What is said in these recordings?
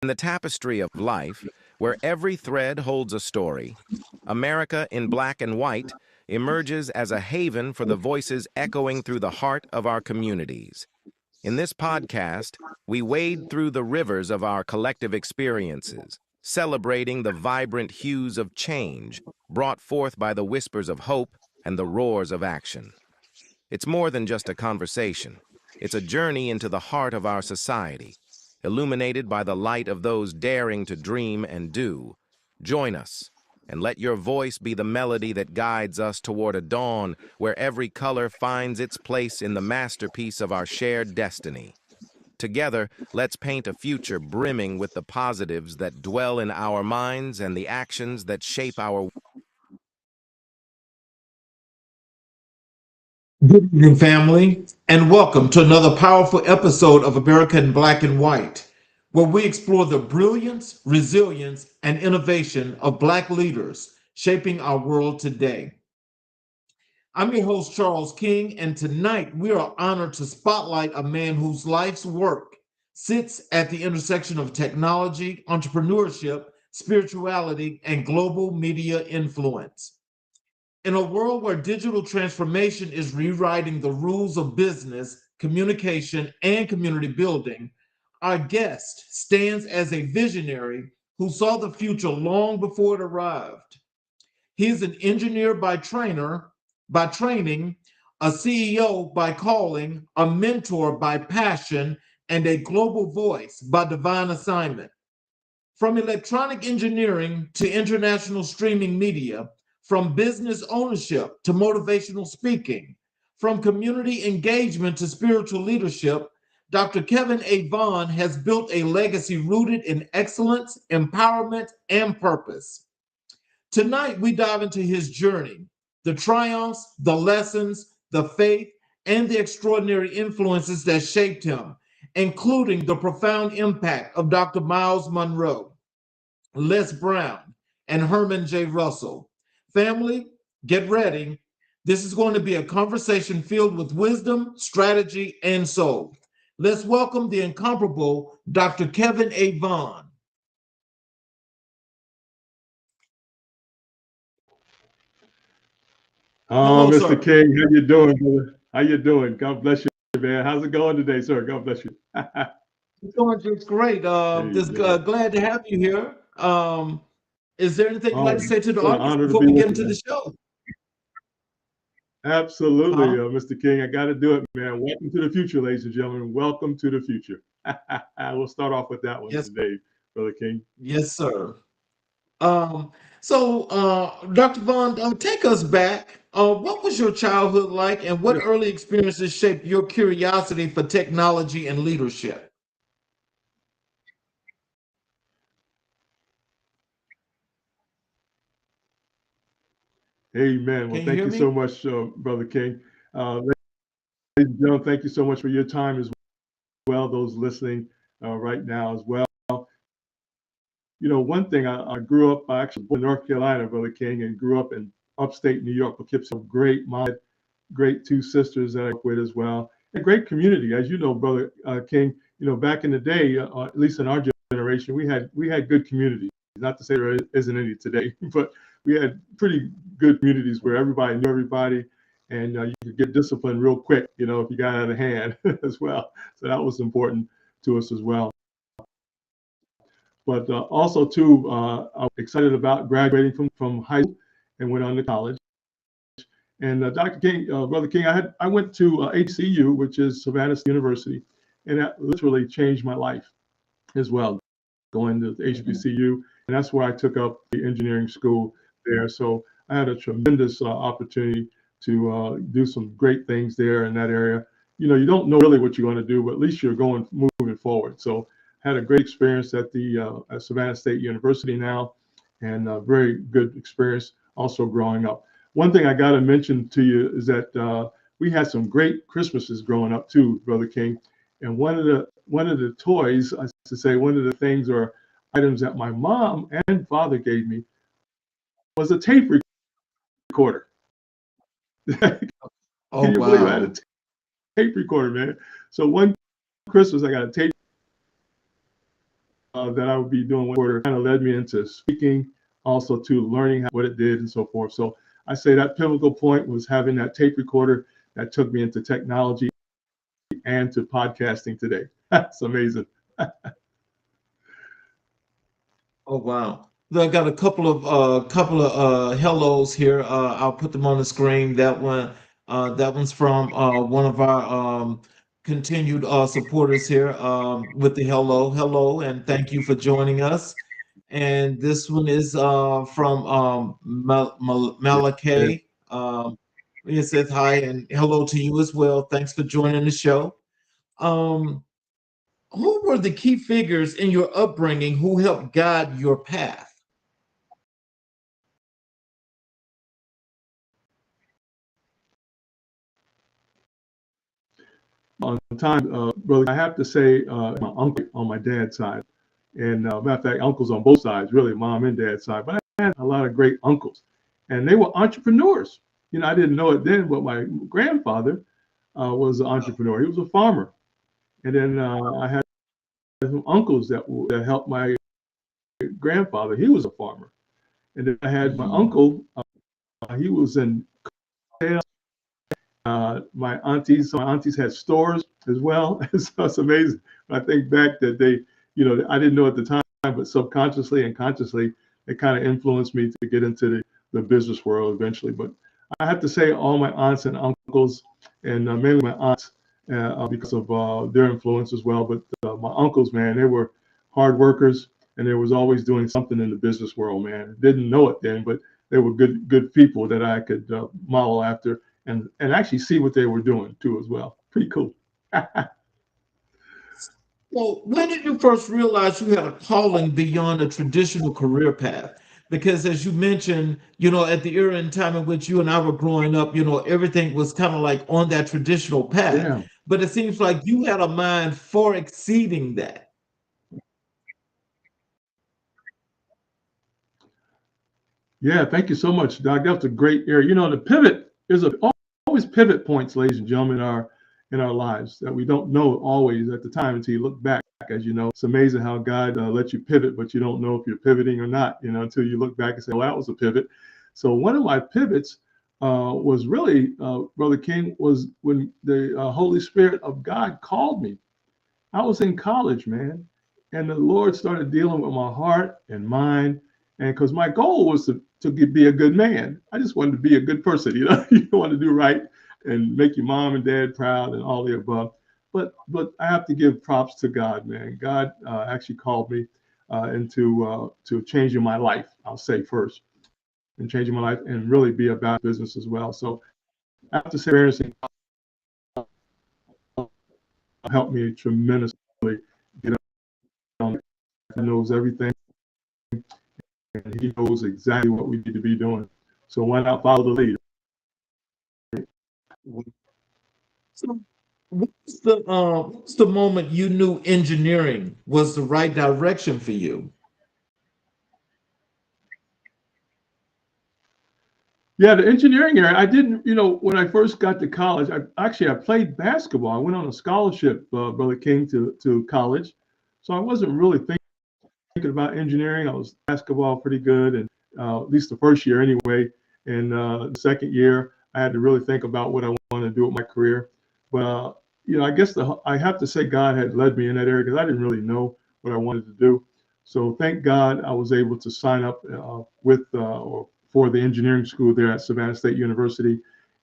In the tapestry of life, where every thread holds a story, America in black and white emerges as a haven for the voices echoing through the heart of our communities. In this podcast, we wade through the rivers of our collective experiences, celebrating the vibrant hues of change brought forth by the whispers of hope and the roars of action. It's more than just a conversation. It's a journey into the heart of our society, illuminated by the light of those daring to dream and do. Join us, and let your voice be the melody that guides us toward a dawn where every color finds its place in the masterpiece of our shared destiny. Together, let's paint a future brimming with the positives that dwell in our minds and the actions that shape our. Good evening, family, and welcome to another powerful episode of America in Black and White, where we explore the brilliance, resilience, and innovation of Black leaders shaping our world today. I'm your host, Charles King, and tonight we are honored to spotlight a man whose life's work sits at the intersection of technology, entrepreneurship, spirituality, and global media influence. In a world where digital transformation is rewriting the rules of business, communication, and community building, our guest stands as a visionary who saw the future long before it arrived. He is an engineer by training, a CEO by calling, a mentor by passion, and a global voice by divine assignment. From electronic engineering to international streaming media, from business ownership to motivational speaking, from community engagement to spiritual leadership, Dr. Kevin A. Vaughan has built a legacy rooted in excellence, empowerment, and purpose. Tonight, we dive into his journey, the triumphs, the lessons, the faith, and the extraordinary influences that shaped him, including the profound impact of Dr. Miles Monroe, Les Brown, and Herman J. Russell. Family, get ready. This is going to be a conversation filled with wisdom, strategy, and soul. Let's welcome the incomparable Dr. Kevin A. Vaughan. Oh, Hello, Mr. sir. King, how you doing, brother? How you doing? God bless you, man. How's it going today, sir? God bless you. It's going just great. Amen. Glad to have you here. Is there anything you'd like Oh, to say to the what an audience honor to before be we get with you, into the man. show? Absolutely, Huh? Mr. King. I got to do it, man. Welcome to the future, ladies and gentlemen. Welcome to the future. We'll start off with that one Yes, today, Brother King. yes, sir. Um, Dr. Vaughn, take us back. What was your childhood like, and what Yeah. early experiences shaped your curiosity for technology and leadership? Amen. Well, Can you thank hear you so me? much, Brother King. Ladies and gentlemen, thank you so much for your time as well. Those listening right now as well. One thing I grew up, I actually born in North Carolina, Brother King, and grew up in upstate New York. Poughkeepsie, great mom, great two sisters that I work with as well. A great community, as you know, Brother King. Back in the day, at least in our generation, we had good communities. Not to say there isn't any today, but we had pretty good communities where everybody knew everybody, and you could get disciplined real quick, if you got out of hand as well. So that was important to us as well. But also, too, I was excited about graduating from high school and went on to college. And Dr. King, Brother King, I went to HCU, which is Savannah State University, and that literally changed my life as well, going to the Mhm. HBCU. And that's where I took up the engineering school there. So I had a tremendous opportunity to do some great things there in that area. You don't know really what you're going to do, but at least you're moving forward. So had a great experience at Savannah State University now, and a very good experience also growing up. One thing I got to mention to you is that we had some great Christmases growing up too, Brother King. And one of the toys, I should say, one of the things or items that my mom and father gave me was a tape recorder. Oh, Can you believe I had a wow. tape recorder, man? So one Christmas, I got a tape that I would be doing with kind of led me into speaking, also to learning what it did and so forth. So I say that pivotal point was having that tape recorder that took me into technology and to podcasting today. That's amazing. Oh wow. I got a couple of hellos here. I'll put them on the screen. That one's from one of our continued supporters here with the hello, and thank you for joining us. And this one is from Yeah. Malachi. It says hi and hello to you as well. Thanks for joining the show. Um, who were the key figures in your upbringing who helped guide your path? On time, brother, I have to say, my uncle on my dad's side, and matter of fact, uncles on both sides, really, mom and dad's side. But I had a lot of great uncles, and they were entrepreneurs. I didn't know it then, but my grandfather was an entrepreneur. He was a farmer, and then I had some uncles that helped my grandfather. He was a farmer, and then I had my Mhm. uncle. He was in my aunties had stores as well. So it's amazing. I think back that I didn't know at the time, but subconsciously and consciously, it kind of influenced me to get into the business world eventually. But I have to say, all my aunts and uncles, and mainly my aunts, because of their influence as well. But my uncles, man, they were hard workers, and they was always doing something in the business world, man. Didn't know it then, but they were good people that I could model after and actually see what they were doing too as well. Pretty cool. Well, when did you first realize you had a calling beyond a traditional career path? Because as you mentioned, at the era and time in which you and I were growing up, everything was kind of like on that traditional path. Yeah. But it seems like you had a mind far exceeding that. Yeah. Thank you so much, Doc. That's a great area. The pivot is always pivot points, ladies and gentlemen, in our lives that we don't know always at the time until you look back. As you know, it's amazing how God lets you pivot, but you don't know if you're pivoting or not, until you look back and say, well, that was a pivot. So one of my pivots was really, Brother King, was when the Holy Spirit of God called me. I was in college, man, and the Lord started dealing with my heart and mind, and because my goal was to be a good man. I just wanted to be a good person, you want to do right and make your mom and dad proud and all the above. But I have to give props to God, man. God actually called me into to changing my life. I'll say first, and changing my life, and really be about business as well. So I have to say, experiencing helped me tremendously get on. He knows everything, and he knows exactly what we need to be doing. So why not follow the lead? So what's the moment you knew engineering was the right direction for you? Yeah, the engineering area. I didn't, when I first got to college, I played basketball. I went on a scholarship, Brother King, to college. So I wasn't really thinking about engineering. I was basketball pretty good, and at least the first year anyway. And the second year, I had to really think about what I wanted to do with my career. But I guess I have to say God had led me in that area because I didn't really know what I wanted to do. So thank God I was able to sign up with or for the engineering school there at Savannah State University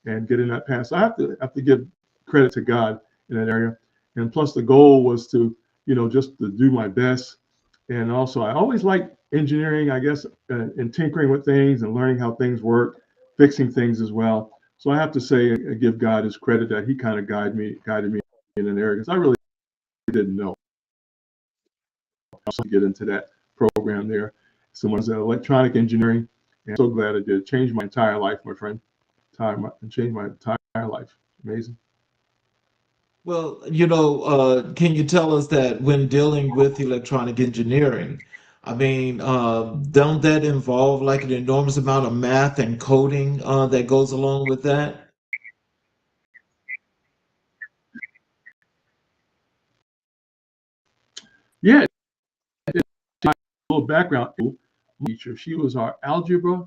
and get in that path. So I have to give credit to God in that area. And plus, the goal was to just to do my best. And also, I always liked engineering, I guess, and tinkering with things and learning how things work, fixing things as well. So I have to say, give God his credit that he kind of guided me in an area because I really didn't know. To get into that program there. Someone's electronic engineering, and I'm so glad I did. It changed my entire life, my friend. Changed my entire life. Amazing. Well, can you tell us that when dealing with electronic engineering, I mean, don't that involve like an enormous amount of math and coding that goes along with that? Yeah, little background teacher. She was our algebra,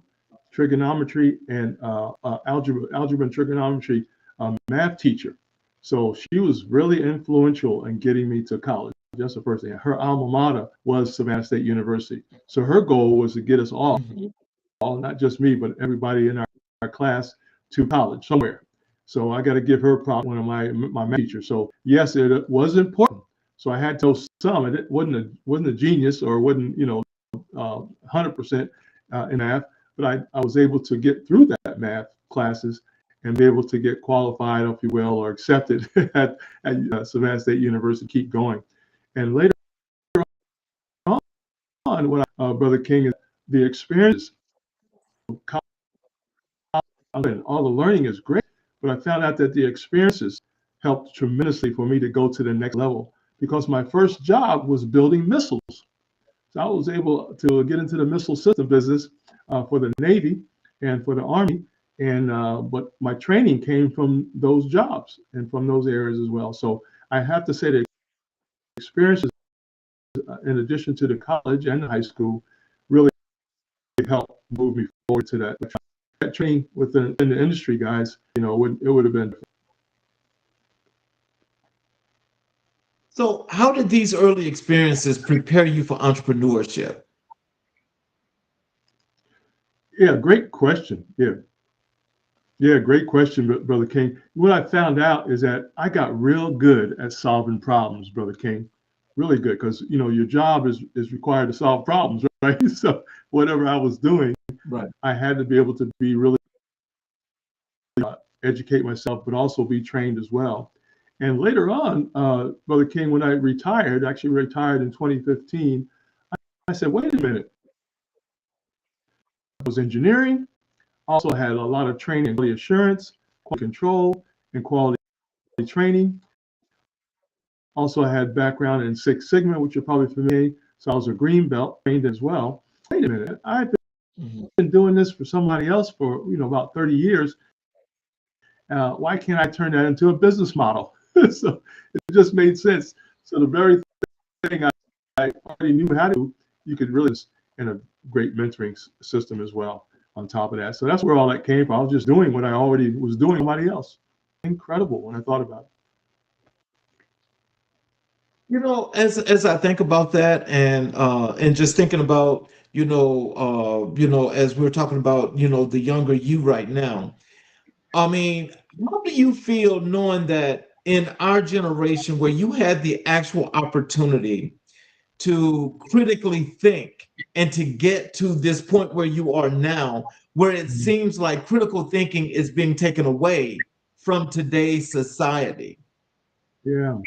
trigonometry, and algebra and trigonometry math teacher. So she was really influential in getting me to college. That's the first thing. Her alma mater was Savannah State University. So her goal was to get us all, not just me, but everybody in our class to college somewhere. So I got to give her props, one of my math teachers. So yes, it was important. So I had to some. It wasn't a genius or wasn't 100% in math, but I was able to get through that math classes and be able to get qualified, if you will, or accepted at Savannah State University. Keep going, and later on, what Brother King is the experiences and all the learning is great, but I found out that the experiences helped tremendously for me to go to the next level because my first job was building missiles. So I was able to get into the missile system business for the Navy and for the Army, and but my training came from those jobs and from those areas as well. So I have to say the experiences, in addition to the college and the high school, really helped move me forward to that. That training within in the industry, guys, it would have been. So, how did these early experiences prepare you for entrepreneurship? Yeah, great question. Yeah, great question, Brother King. What I found out is that I got real good at solving problems, Brother King. Really good, because your job is required to solve problems, right? So whatever I was doing, Right. I had to be able to be really educate myself, but also be trained as well. And later on, Brother King, when I retired, actually retired in 2015, I said, wait a minute. I was engineering, also had a lot of training in quality assurance, quality control, and quality training. Also, I had background in Six Sigma, which you're probably familiar. So I was a green belt trained as well. Wait a minute, I've been doing this for somebody else for about 30 years. Why can't I turn that into a business model? So it just made sense. So the very thing I already knew how to do, you could really in a great mentoring system as well on top of that. So that's where all that came from. I was just doing what I already was doing somebody else. Incredible when I thought about it. As I think about that, and just thinking about as we're talking about the younger you right now. I mean, how do you feel knowing that in our generation, where you had the actual opportunity to critically think and to get to this point where you are now, where it seems like critical thinking is being taken away from today's society? Yeah.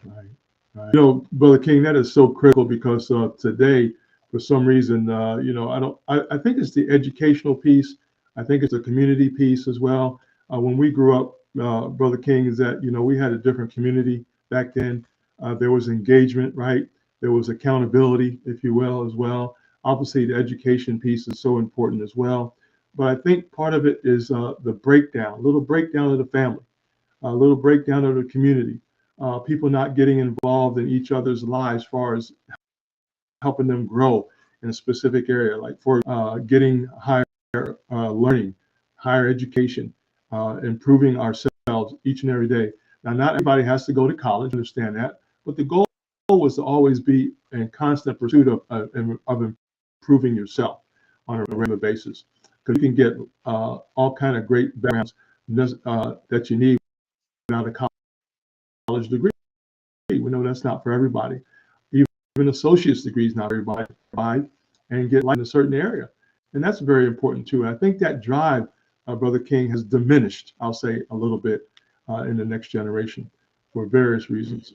Right. Right. Brother King, that is so critical because today, for some reason, I think it's the educational piece. I think it's the community piece as well. When we grew up, Brother King, is that, we had a different community back then. There was engagement, right? There was accountability, if you will, as well. Obviously, the education piece is so important as well. But I think part of it is the breakdown, a little breakdown of the family, a little breakdown of the community, people not getting involved in each other's lives as far as helping them grow in a specific area, like for getting higher learning, higher education, improving ourselves each and every day. Now, not everybody has to go to college, understand that, but the goal was to always be in constant pursuit of improving yourself on a regular basis, because you can get all kind of great backgrounds that you need without a college degree. We know that's not for everybody. Even associate's degrees, not everybody provide and get light in a certain area. And that's very important too. I think that drive, Brother King, has diminished, I'll say, a little bit in the next generation for various reasons.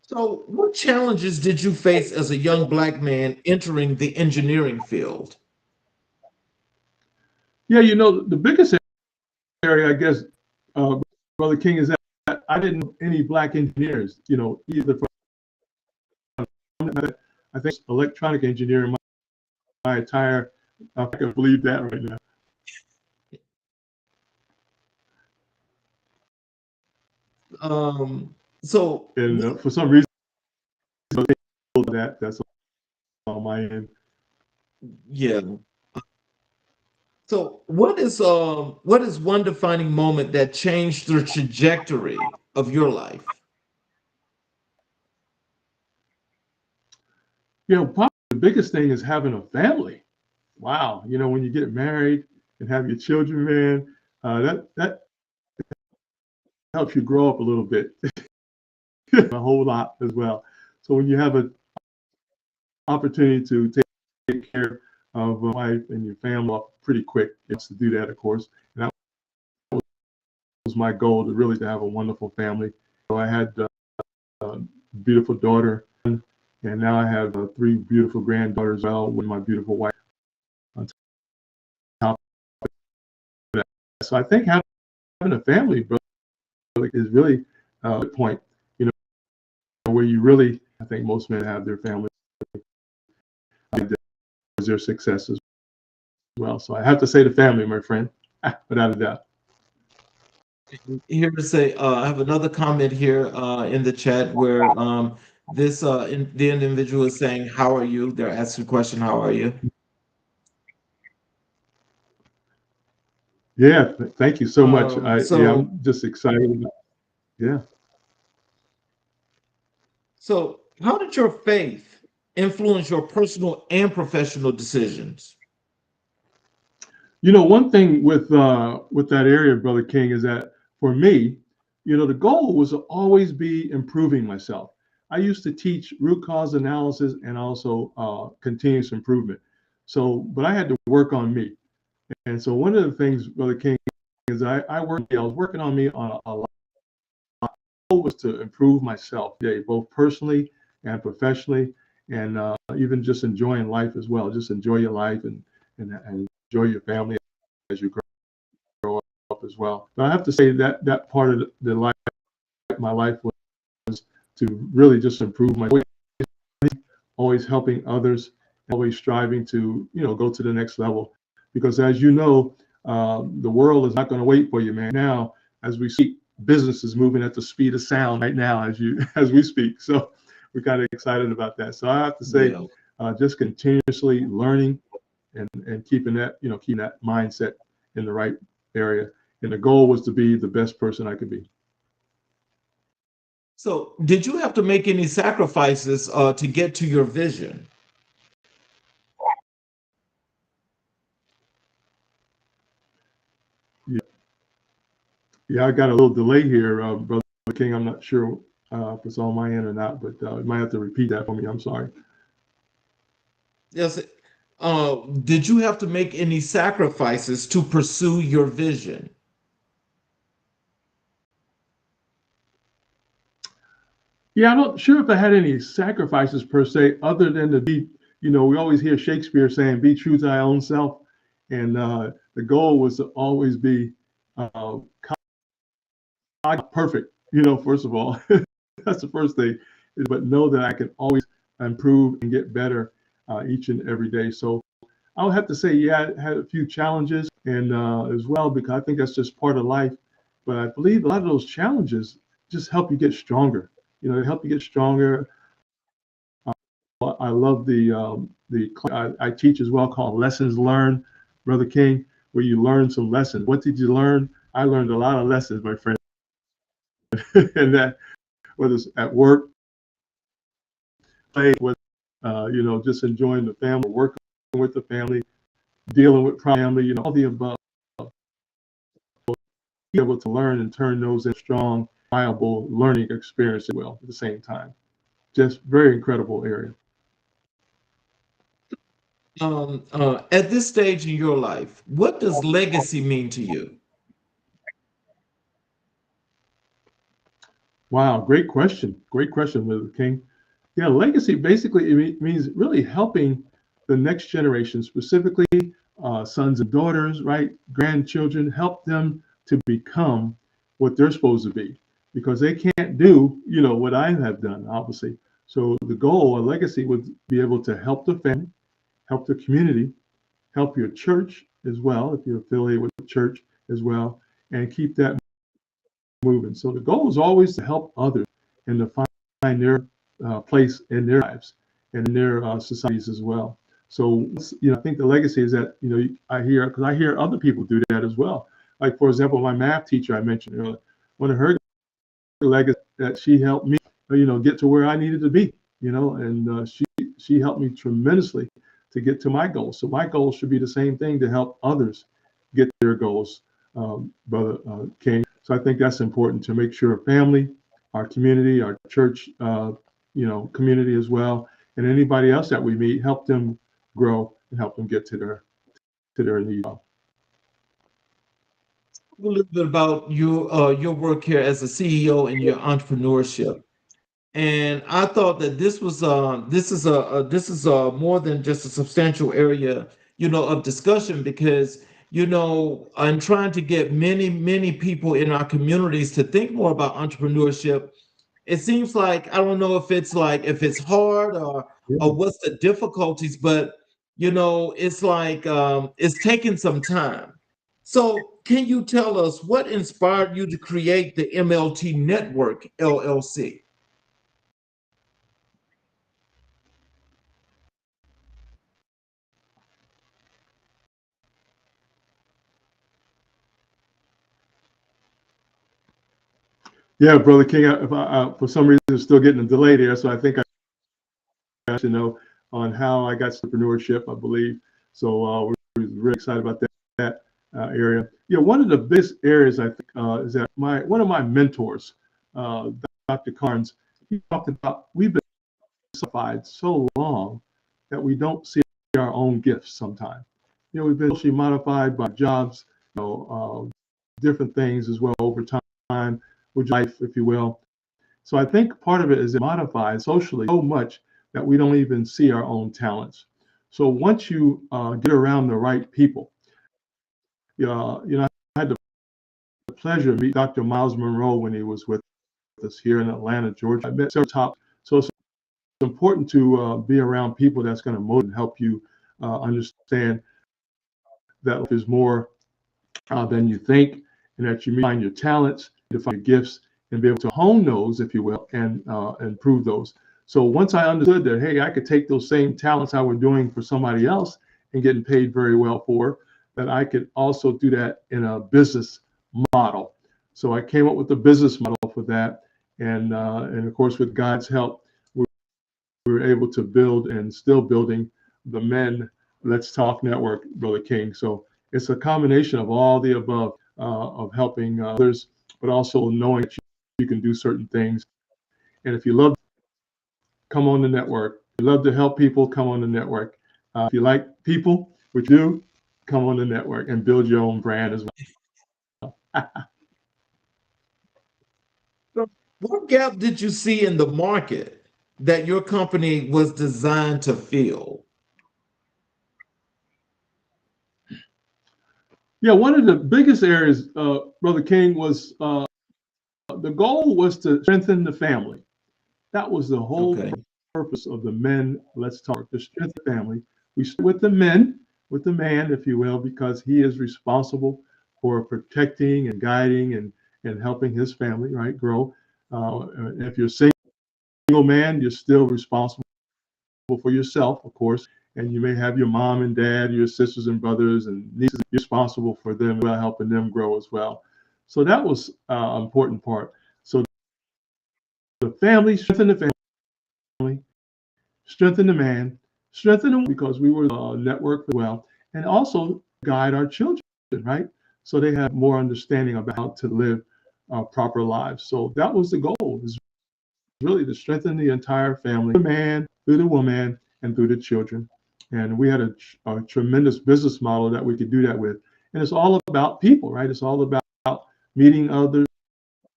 So, what challenges did you face as a young Black man entering the engineering field? Yeah, the biggest area, I guess, Brother King, is that I didn't know any Black engineers, either from, I think, electronic engineering my entire, I can believe that right now. Um, So, And for some reason, that's on my end. yeah. So, what is one defining moment that changed the trajectory of your life? Probably the biggest thing is having a family. Wow, when you get married and have your children, man, that helps you grow up a little bit, a whole lot as well. So when you have an opportunity to take care of a wife and your family up pretty quick, it's to do that, of course. And that was my goal, to have a wonderful family. So I had a beautiful daughter, and now I have three beautiful granddaughters as well with my beautiful wife on top of that. So I think having a family, brother, is really a point, where you really, I think most men have their family as their success as well. So I have to say the family, my friend, without a doubt. Here to say, I have another comment here in the chat where the individual is saying, "How are you?" They're asking the question, "How are you?" Yeah, thank you so much. So, I'm just excited. Yeah. how did your faith influence your personal and professional decisions? One thing with that area, Brother King, is that for me, the goal was to always be improving myself. I used to teach root cause analysis and also continuous improvement. So, but I had to work on me. And so one of the things, Brother King, is I was working on me on a lot. Goal was to improve myself, yeah, both personally and professionally, and even just enjoying life as well. Just enjoy your life and enjoy your family as you grow up as well. But I have to say that that part of the life, my life was to really just improve my, always helping others, always striving to go to the next level. Because as you know, the world is not going to wait for you, man. Now, as we speak, business is moving at the speed of sound right now as we speak. So we're kind of excited about that. So I have to say, Yeah. just continuously learning and keeping that mindset in the right area. And the goal was to be the best person I could be. So, did you have to make any sacrifices to get to your vision? Yeah, yeah, I got a little delay here, Brother King. I'm not sure if it's on my end or not, but you might have to repeat that for me. I'm sorry. Yes. Did you have to make any sacrifices to pursue your vision? Yeah, I'm not sure if I had any sacrifices per se, other than to be, we always hear Shakespeare saying, be true to thy own self. And the goal was to always be uh, perfect, first of all. That's the first thing, but know that I can always improve and get better each and every day. So I would have to say, yeah, I had a few challenges and as well, because I think that's just part of life. But I believe a lot of those challenges just help you get stronger. They help you get stronger. I love I teach as well, called Lessons Learned, Brother King, where you learn some lessons. What did you learn? I learned a lot of lessons, my friend, and that whether it's at work, play with, just enjoying the family, working with the family, dealing with family, all the above. Be able to learn and turn those into strong, viable learning experiences, well, at the same time. Just very incredible area. At this stage in your life, what does legacy mean to you? Wow, great question. Great question, Mr. King. Yeah, legacy basically it means really helping the next generation, specifically sons and daughters, right? Grandchildren, help them to become what they're supposed to be because they can't do, what I have done, obviously. So the goal, a legacy would be able to help the family, help the community, help your church as well, if you're affiliated with the church as well, and keep that moving. So the goal is always to help others and to find their place in their lives and in their societies as well. So, I think the legacy is that, because I hear other people do that as well. Like, for example, my math teacher I mentioned earlier, one of her legacy that she helped me, get to where I needed to be, and she helped me tremendously to get to my goals. So my goals should be the same thing to help others get their goals, Brother King. So I think that's important to make sure family, our community, our church, community as well, and anybody else that we meet, help them grow and help them get to their needs. A little bit about your work here as a CEO and your entrepreneurship. And I thought that this is more than just a substantial area, of discussion, because I'm trying to get many people in our communities to think more about entrepreneurship. It seems like, I don't know if it's hard, or Yeah. what's the difficulties, but it's like, it's taking some time. So can you tell us what inspired you to create the MLT Network LLC? Yeah, Brother King, for some reason, I'm still getting a delay there. So I think I should know on how I got entrepreneurship, I believe. So we're really excited about that area. One of the biggest areas I think is that one of my mentors, uh, Dr. Carnes, he talked about we've been suffied so long that we don't see our own gifts sometimes. We've been socially modified by jobs, different things as well over time, with life, if you will. So I think part of it is modified socially so much that we don't even see our own talents. So once you get around the right people, I had the pleasure of meeting Dr. Miles Monroe when he was with us here in Atlanta, Georgia. I met several top. So it's important to be around people that's going to motivate and help you understand that life is more than you think, and that you find your talents, to find your gifts, and be able to hone those, if you will, and improve those. So once I understood that, hey, I could take those same talents I was doing for somebody else and getting paid very well for, that I could also do that in a business model. So I came up with a business model for that, and of course, with God's help, we were able to build and still building the Men Let's Talk Network, Brother King. So it's a combination of all the above, of helping others, but also knowing that you can do certain things. And if you love, come on the network. If you love to help people, come on the network. If you like people, which you do, come on the network and build your own brand as well. So what gap did you see in the market that your company was designed to fill? Yeah, one of the biggest areas, Brother King, was the goal was to strengthen the family. That was the whole Okay. purpose of the Men Let's Talk, to strengthen the family. We start with the men, with the man, if you will, because he is responsible for protecting and guiding and helping his family, right, grow. If you're a single man, you're still responsible for yourself, of course, and you may have your mom and dad, your sisters and brothers and nieces. You're responsible for them, well, helping them grow as well. So that was an important part. So the family, strengthen the family, strengthen the man, strengthen them because we were a network as well, and also guide our children, right? So they have more understanding about how to live proper lives. So that was the goal, is really to strengthen the entire family, the man, through the woman, and through the children. And we had a tremendous business model that we could do that with. And it's all about people, right? It's all about meeting other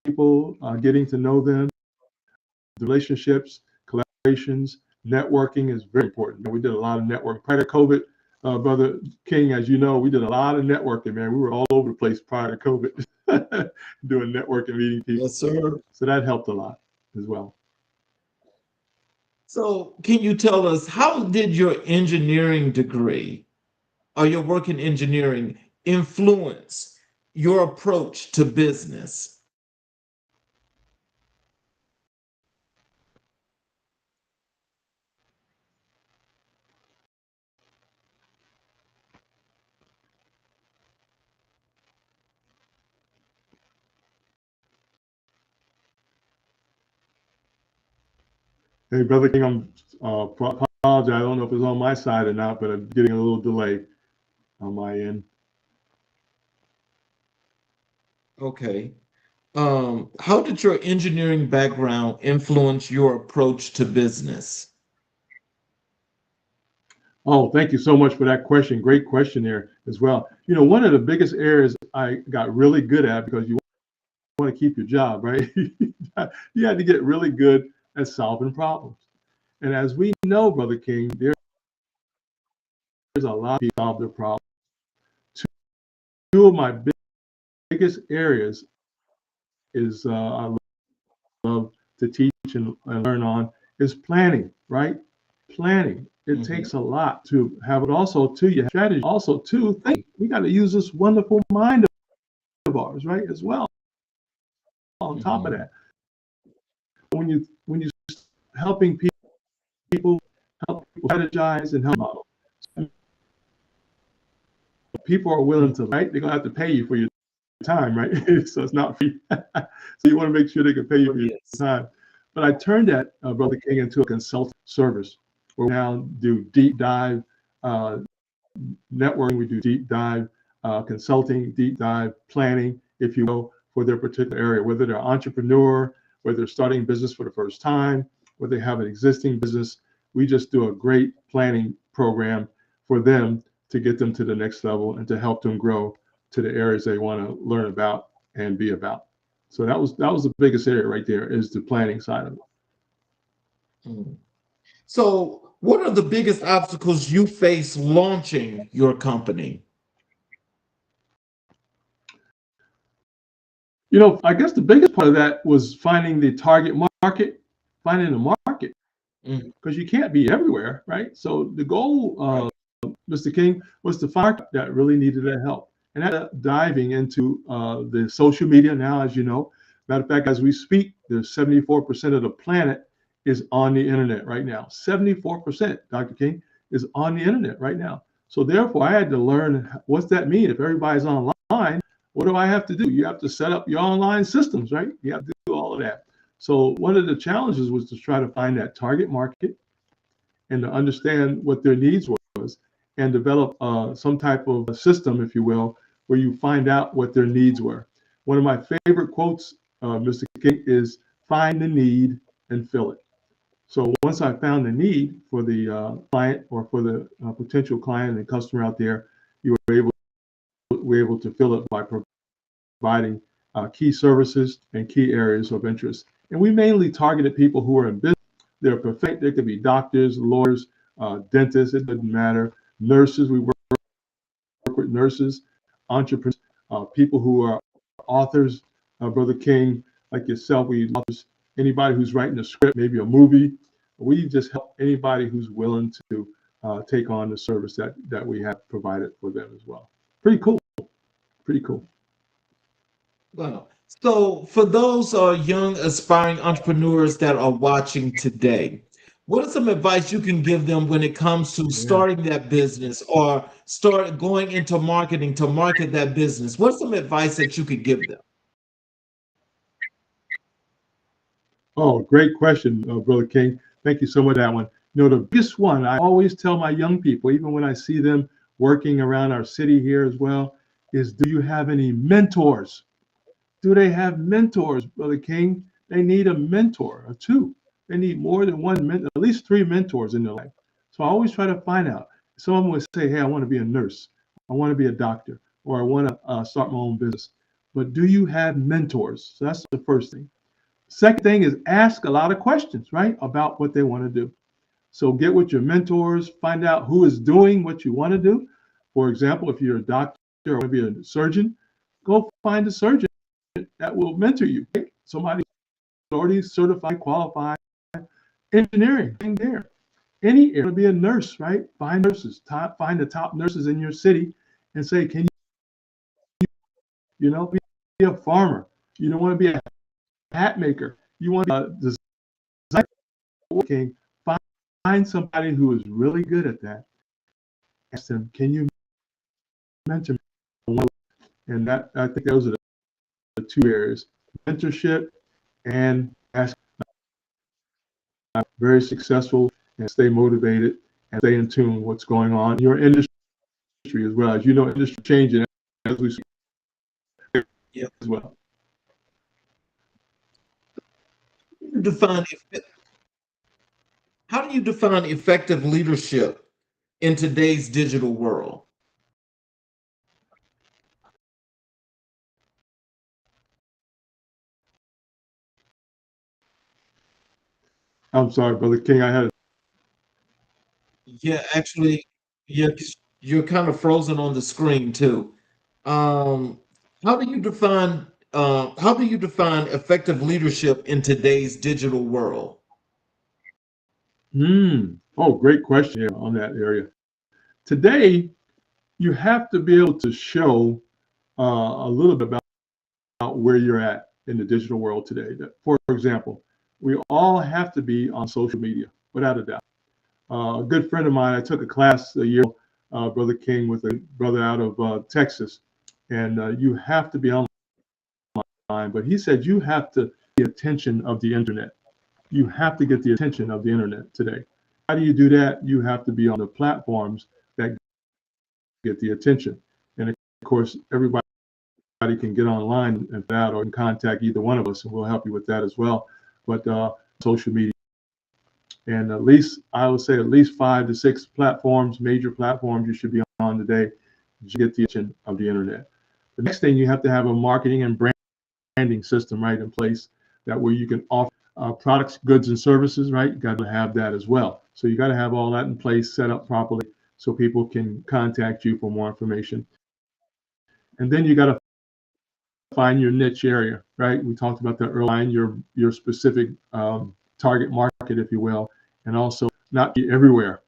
people, getting to know them, the relationships, collaborations, networking is very important. We did a lot of networking prior to COVID. Brother King, as you know, we did a lot of networking, man. We were all over the place prior to COVID doing networking, meeting people. Yes, sir. So that helped a lot as well. So can you tell us, how did your engineering degree or your work in engineering influence your approach to business? Hey, Brother King, I'm apologize. I don't know if it's on my side or not, but I'm getting a little delay on my end. Okay. How did your engineering background influence your approach to business? Oh, thank you so much for that question. Great question there as well. You know, one of the biggest areas I got really good at, because you want to keep your job, right? You had to get really good at solving problems. And as we know, Brother King, there's a lot of people solve their problems. Two of my biggest areas is I love to teach and learn on is planning, right? Planning. It Mhm, takes a lot to have it. Also, too, you have strategy. Also, too, think we got to use this wonderful mind of ours, right? As well. On top of mhm, that, when you helping people help people strategize and help model, people are willing to, right? They're gonna have to pay you for your time, right? So it's not free. So you want to make sure they can pay you oh, for your yes. time. But I turned that, Brother King, into a consulting service where we now do deep dive uh, networking, we do deep dive consulting, deep dive planning, if you will, for their particular area, whether they're an entrepreneur, whether they're starting business for the first time, whether they have an existing business. We just do a great planning program for them to get them to the next level and to help them grow to the areas they want to learn about and be about. So that was the biggest area right there, is the planning side of it. Mm. So, what are the biggest obstacles you face launching your company? You know, I guess the biggest part of that was finding the target market, finding the market, Mm, because you can't be everywhere, right? So the goal, right. Mr. King, was to find that really needed that help. And that diving into the social media now, as you know. Matter of fact, as we speak, there's 74% of the planet is on the internet right now. 74%, Dr. King, is on the internet right now. So therefore, I had to learn, what's that mean? If everybody's online, what do I have to do? You have to set up your online systems, right? You have to do all of that. So one of the challenges was to try to find that target market and to understand what their needs was and develop some type of system, if you will, where you find out what their needs were. One of my favorite quotes, Mr. King, is find the need and fill it. So once I found the need for the client or for the potential client and customer out there, you were able to fill it by providing key services and key areas of interest. And we mainly targeted people who are in business. They're perfect. They could be doctors, lawyers, dentists. It doesn't matter. Nurses. We work with nurses, entrepreneurs, people who are authors. Brother King, like yourself, we authors. Anybody who's writing a script, maybe a movie. We just help anybody who's willing to take on the service that we have provided for them as well. Pretty cool. Pretty cool. Wow. So, for those young aspiring entrepreneurs that are watching today, what is some advice you can give them when it comes to Yeah. starting that business or start going into marketing to market that business? What's some advice that you could give them? Oh, great question, Brother King. Thank you so much for that one. You know, the biggest one I always tell my young people, even when I see them working around our city here as well, is, do you have any mentors? Do they have mentors, Brother King? They need a mentor or two. They need more than one, at least three mentors in their life. So I always try to find out. Someone would say, hey, I want to be a nurse. I want to be a doctor, or I want to start my own business. But do you have mentors? So that's the first thing. Second thing is ask a lot of questions, right, about what they want to do. So get with your mentors, find out who is doing what you want to do. For example, if you're a doctor or want to be a surgeon, go find a surgeon that will mentor you. Right? Somebody who's already certified, qualified, engineering, thing there. Any area, to be a nurse, right? Find nurses, find the top nurses in your city and say, can you be a farmer? You don't want to be a hat maker. You want to be a designer. Working, find somebody who is really good at that. Ask them, can you mentor me? And that, I think those are the two areas: mentorship and ask very successful and stay motivated and stay in tune with what's going on in your industry as well. As you know, industry changing as we see Yeah. as well. Define how do you define effective leadership in today's digital world? I'm sorry, Brother King. I had Yeah, actually, yeah, 'cause you're kind of frozen on the screen too. Um, how do you define effective leadership in today's digital world? oh, great question here on that area. Today, you have to be able to show a little bit about where you're at in the digital world today. That, for example, we all have to be on social media, without a doubt. A good friend of mine, I took a class a year ago, Brother King, with a brother out of Texas, and you have to be online. But he said you have to get the attention of the internet. You have to get the attention of the internet today. How do you do that? You have to be on the platforms that get the attention. And of course, everybody can get online and that, or can contact either one of us, and we'll help you with that as well. But social media, and at least I would say at least 5 to 6 platforms, major platforms, you should be on today to get the attention of the internet. The next thing, you have to have a marketing and branding system right in place, that where you can offer products, goods, and services. Right, you got to have that as well. So you got to have all that in place, set up properly, so people can contact you for more information. And then you got to find your niche area, right? We talked about that earlier, your specific target market, if you will, and also not be everywhere.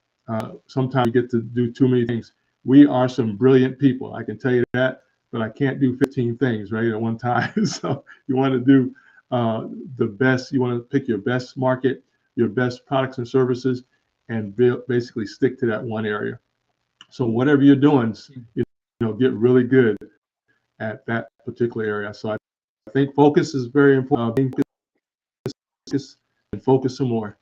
Sometimes you get to do too many things. We are some brilliant people, I can tell you that, but I can't do 15 things right at one time. So you want to do the best. You want to pick your best market, your best products and services, and basically stick to that one area. So whatever you're doing, get really good at that particular area. So I think focus is very important. Being focused and focus some more.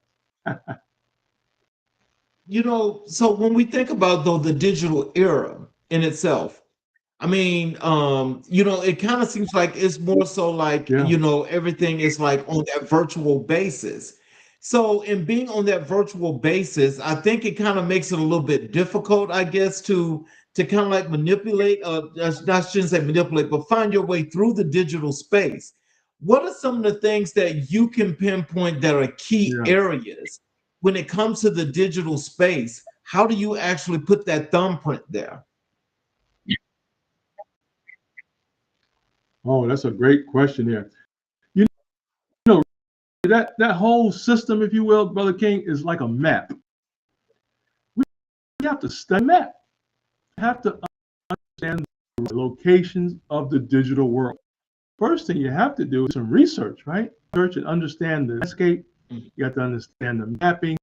So when we think about though the digital era in itself, I mean, it kind of seems like it's more so like, Yeah, everything is like on that virtual basis. So in being on that virtual basis, I think it kind of makes it a little bit difficult, I guess, to kind of like manipulate, I shouldn't say manipulate, but find your way through the digital space. What are some of the things that you can pinpoint that are key yeah. areas when it comes to the digital space? How do you actually put that thumbprint there? Oh, that's a great question here. You know that whole system, if you will, Brother King, is like a map. We have to study that. We have to understand the locations of the digital world. First thing you have to do is some research, right? Search and understand the landscape. You have to understand the mapping.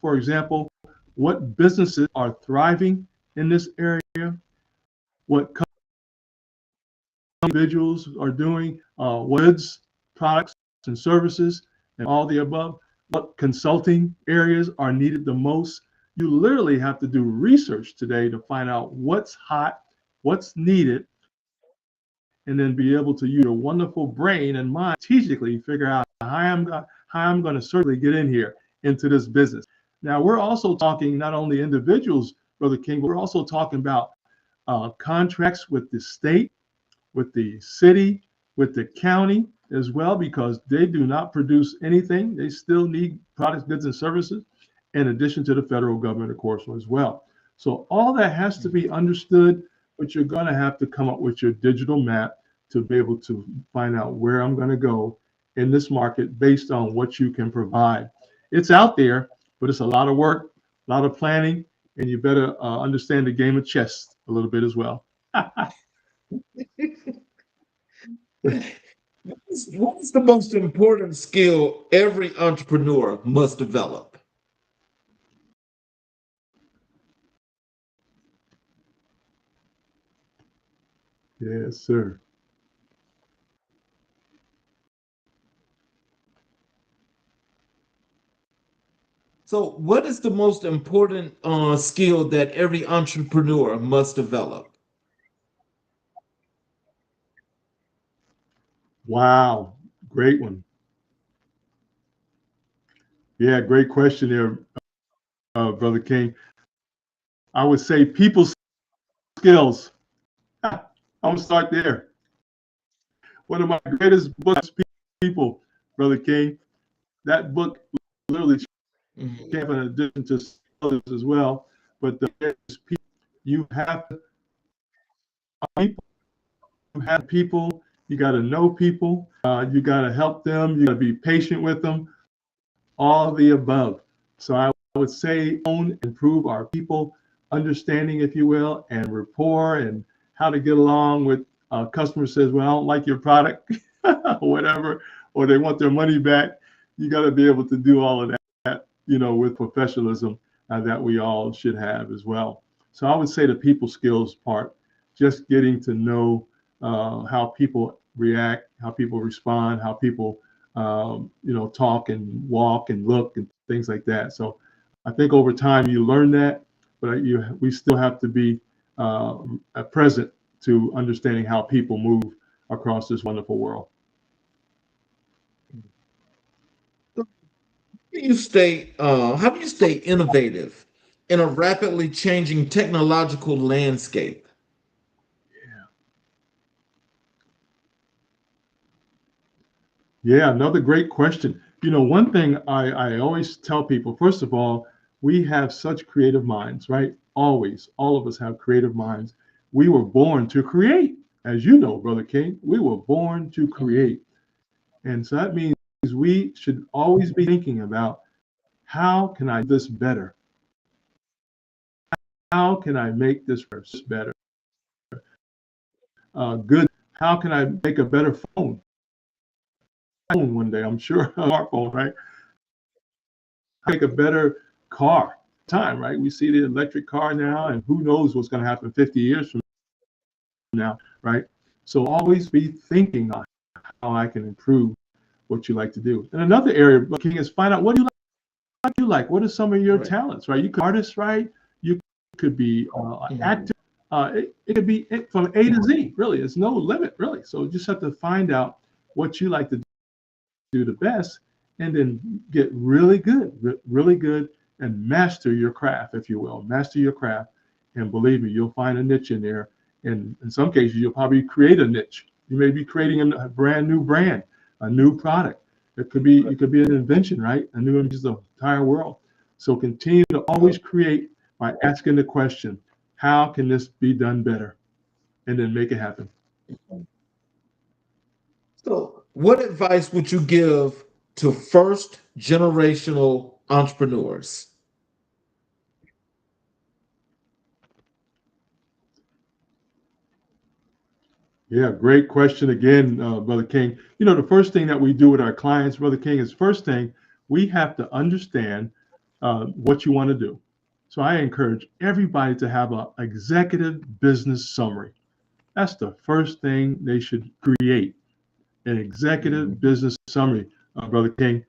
For example, what businesses are thriving in this area, what individuals are doing, what goods, products, and services, and all the above, what consulting areas are needed the most. You literally have to do research today to find out what's hot, what's needed, and then be able to use your wonderful brain and mind strategically figure out how I'm going to certainly get in here into this business. Now, we're also talking not only individuals, Brother King, but we're also talking about contracts with the state, with the city, with the county as well, because they do not produce anything. They still need products, goods, and services, in addition to the federal government, of course, as well. So all that has to be understood, but you're going to have to come up with your digital map to be able to find out where I'm going to go in this market based on what you can provide. It's out there, but it's a lot of work, a lot of planning, and you better understand the game of chess a little bit as well. What's the most important skill every entrepreneur must develop? Yes, sir. So, what is the most important skill that every entrepreneur must develop? Wow, great one. Yeah, great question there, Brother King. I would say people skills. I'm gonna start there. One of my greatest books, People, Brother King. That book literally Mhm. changed in addition to skills as well. But the people, you have people, you have people. You got to know people. You got to help them. You got to be patient with them. All the above. So I would say own, improve our people understanding, if you will, and rapport and how to get along with customer says, well, I don't like your product or whatever, or they want their money back. You got to be able to do all of that, with professionalism that we all should have as well. So I would say the people skills part, just getting to know how people react, how people respond, how people talk and walk and look and things like that. So I think over time you learn that, but we still have to be present to understanding how people move across this wonderful world. How do you stay innovative in a rapidly changing technological landscape? Yeah, another great question. One thing I always tell people, first of all, we have such creative minds, right? Always, all of us have creative minds. We were born to create, as you know, Brother King. We were born to create. And so that means we should always be thinking about how can I do this better? How can I make this better? Good. How can I make a better phone one day? I'm sure a smartphone, right? Make a better car. Time, right? We see the electric car now, and who knows what's going to happen 50 years from now, right? So always be thinking on how I can improve what you like to do. And another area, King, is find out what do you like. What are some of your Right. talents, right? You could be an artist, right? You could be an Mhm. actor. It could be from A to Z, really. There's no limit, really. So you just have to find out what you like to do the best and then get really good, really good, and master your craft, if you will. Master your craft. And believe me, you'll find a niche in there. And in some cases, you'll probably create a niche. You may be creating a brand new brand, a new product. You could be an invention, right? A new invention of the entire world. So continue to always create by asking the question, how can this be done better? And then make it happen. So, what advice would you give to first generational entrepreneurs? Yeah, great question again, Brother King. The first thing that we do with our clients, Brother King, is first thing we have to understand what you want to do. So I encourage everybody to have an executive business summary. That's the first thing they should create, an executive Mhm. business summary, Brother King.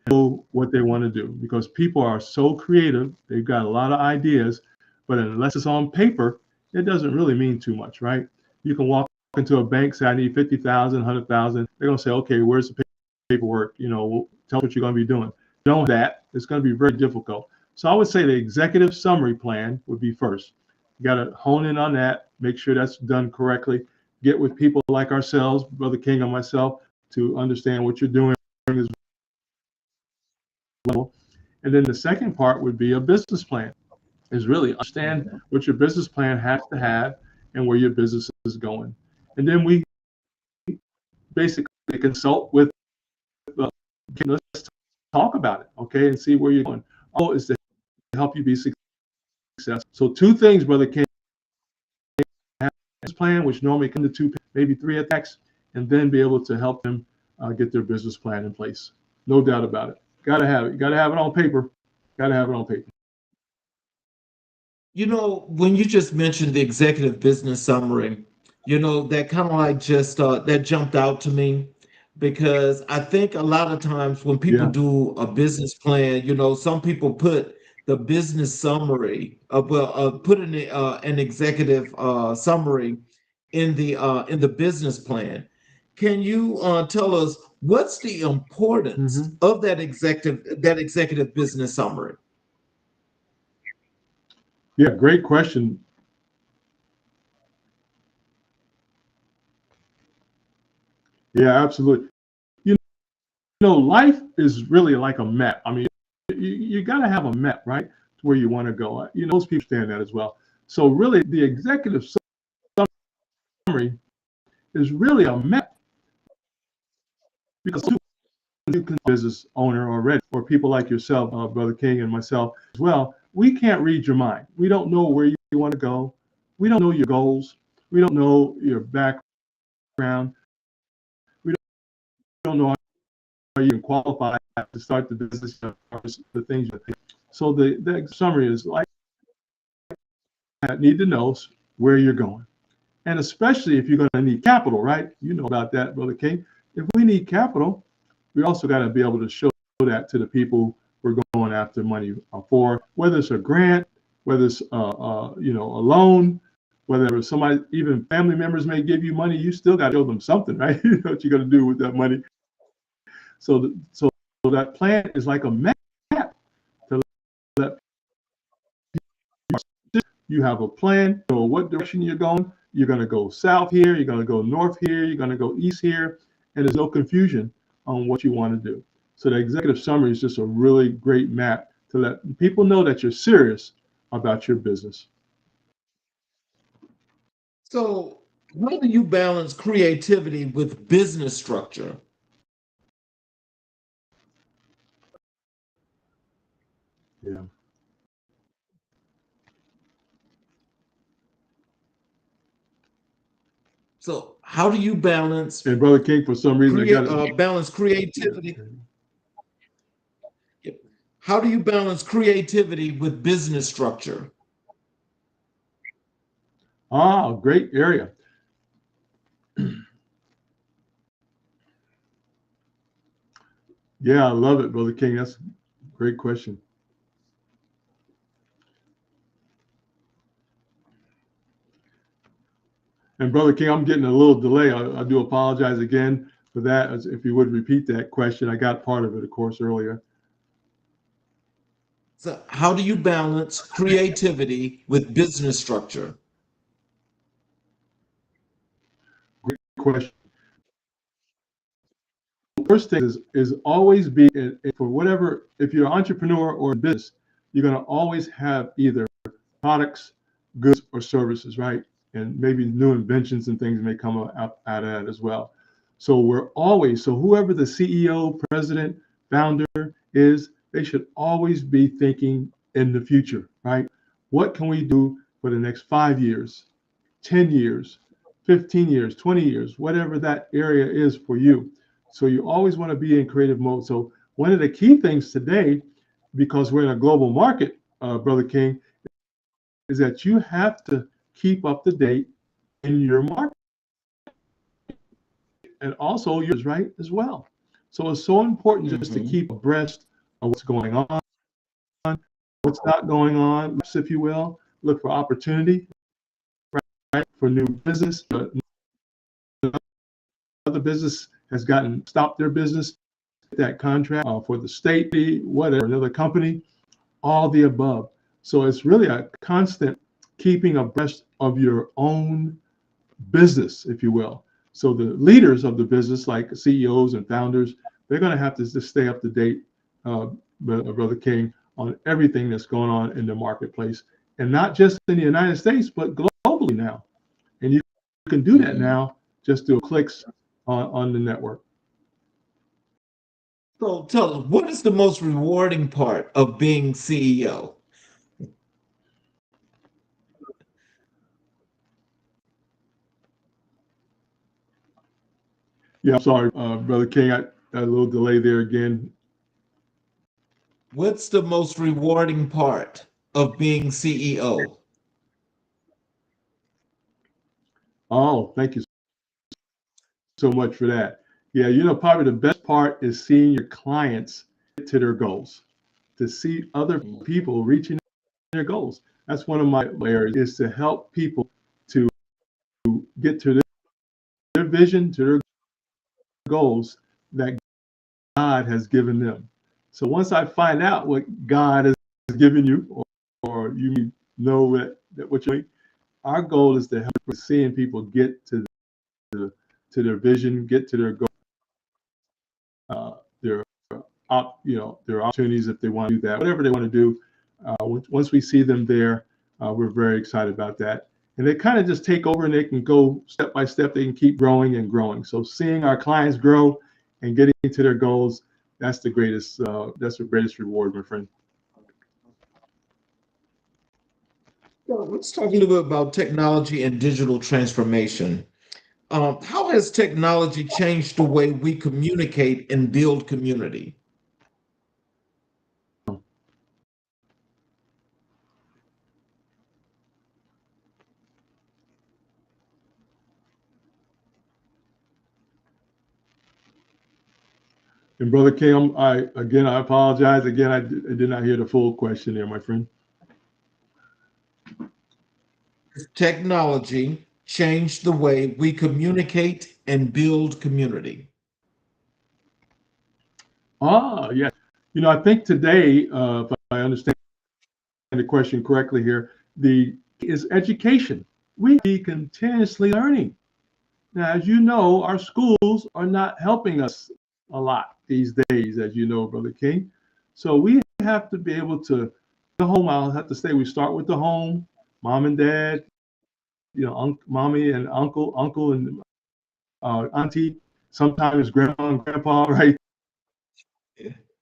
Know what they want to do because people are so creative. They've got a lot of ideas, but unless it's on paper, it doesn't really mean too much, right? You can walk into a bank, say, I need 50,000, 100,000. They're going to say, okay, where's the paperwork? Tell us what you're going to be doing. Don't that. It's going to be very difficult. So I would say the executive summary plan would be first. You got to hone in on that, make sure that's done correctly. Get with people like ourselves, Brother King and myself, to understand what you're doing as well. And then the second part would be a business plan, is really understand what your business plan has to have and where your business is going. And then we basically consult with, uh, let's talk about it, okay, and see where you're going. All is to help you be successful. So two things, Brother King, plan, which normally come to two, maybe three attacks, and then be able to help them get their business plan in place. No doubt about it. Got to have it. You got to have it on paper. Got to have it on paper. When you just mentioned the executive business summary, that kind of like just that jumped out to me because I think a lot of times when people Yeah. do a business plan, some people put the business summary, put an executive summary in the business plan. Can you tell us what's the importance Hmm. of that executive business summary? Yeah, great question. Yeah, absolutely. You life is really like a map. I mean, you got to have a map, right, to where you want to go. Most people understand that as well. So really, the executive summary is really a map because you can business owner already, or people like yourself, Brother King, and myself as well. We can't read your mind. We don't know where you want to go. We don't know your goals. We don't know your background. We don't know how you can qualify to start the business, the things you think. So the summary is like that. Need to know where you're going, and especially if you're going to need capital, right? You know about that, Brother King. If we need capital, we also got to be able to show that to the people we're going after money for, whether it's a grant, whether it's a loan, whether somebody, even family members may give you money, you still got to show them something, right? You know what you're going to do with that money. So that plan is like a map to let you have a plan, you know what direction you're going. You're going to go south here, you're going to go north here, you're going to go east here, and there's no confusion on what you want to do. So the executive summary is just a really great map to let people know that you're serious about your business. So, how do you balance creativity with business structure? Yeah. So, how do you balance And Brother King, for some reason, I got create it. balance Yeah. creativity? Yep. How do you balance creativity with business structure? Ah, great area. Yeah, I love it, Brother King. That's a great question. And Brother King, I'm getting a little delay. I do apologize again for that. If you would repeat that question, I got part of it, of course, earlier. So, how do you balance creativity with business structure? Great question. First thing is always be for whatever. If you're an entrepreneur or in business, you're going to always have either products, goods, or services, right? And maybe new inventions and things may come out of that as well. So whoever the CEO, president, founder is, they should always be thinking in the future, right? What can we do for the next 5 years, 10 years, 15 years, 20 years, whatever that area is for you. So you always want to be in creative mode. So one of the key things today, because we're in a global market, Brother King, is that you have to keep up to date in your market and also yours, right, as well. So it's so important just to Mhm. keep abreast of what's going on, what's not going on, if you will. Look for opportunity, right, for new business. Another business has gotten stopped their business, that contract for the state, whatever, another company, all the above. So it's really a constant keeping abreast of your own business, if you will. So the leaders of the business, like CEOs and founders, they're going to have to just stay up to date, Brother King, on everything that's going on in the marketplace, and not just in the United States, but globally now. And you can do that Mhm. now just through clicks on the network. So, tell us, what is the most rewarding part of being CEO? Yeah, I'm sorry, Brother King, I had a little delay there again. What's the most rewarding part of being CEO? Oh, thank you so much for that. Yeah, probably the best part is seeing your clients get to their goals, to see other people reaching their goals. That's one of my areas, is to help people to get to their vision, to their goals that God has given them. So once I find out what God has given you, or you know that what you're doing, our goal is to help seeing people get to their vision, get to their goal, their their opportunities if they want to do that, whatever they want to do. Once we see them there, we're very excited about that. And they kind of just take over and they can go step by step. They can keep growing and growing. So seeing our clients grow and getting to their goals, that's the greatest. That's the greatest reward, my friend. So let's talk a little bit about technology and digital transformation. How has technology changed the way we communicate and build community? And brother Kim, I apologize again. I did not hear the full question there, my friend. Technology changed the way we communicate and build community. Yeah. I think today, if I understand the question correctly here, the is education. We be continuously learning. Now, as you know, our schools are not helping us a lot these days, as you know, Brother King. So we have to be able to the home. I'll have to say we start with the home, mom and dad, mommy and uncle and auntie, sometimes grandma and grandpa, right?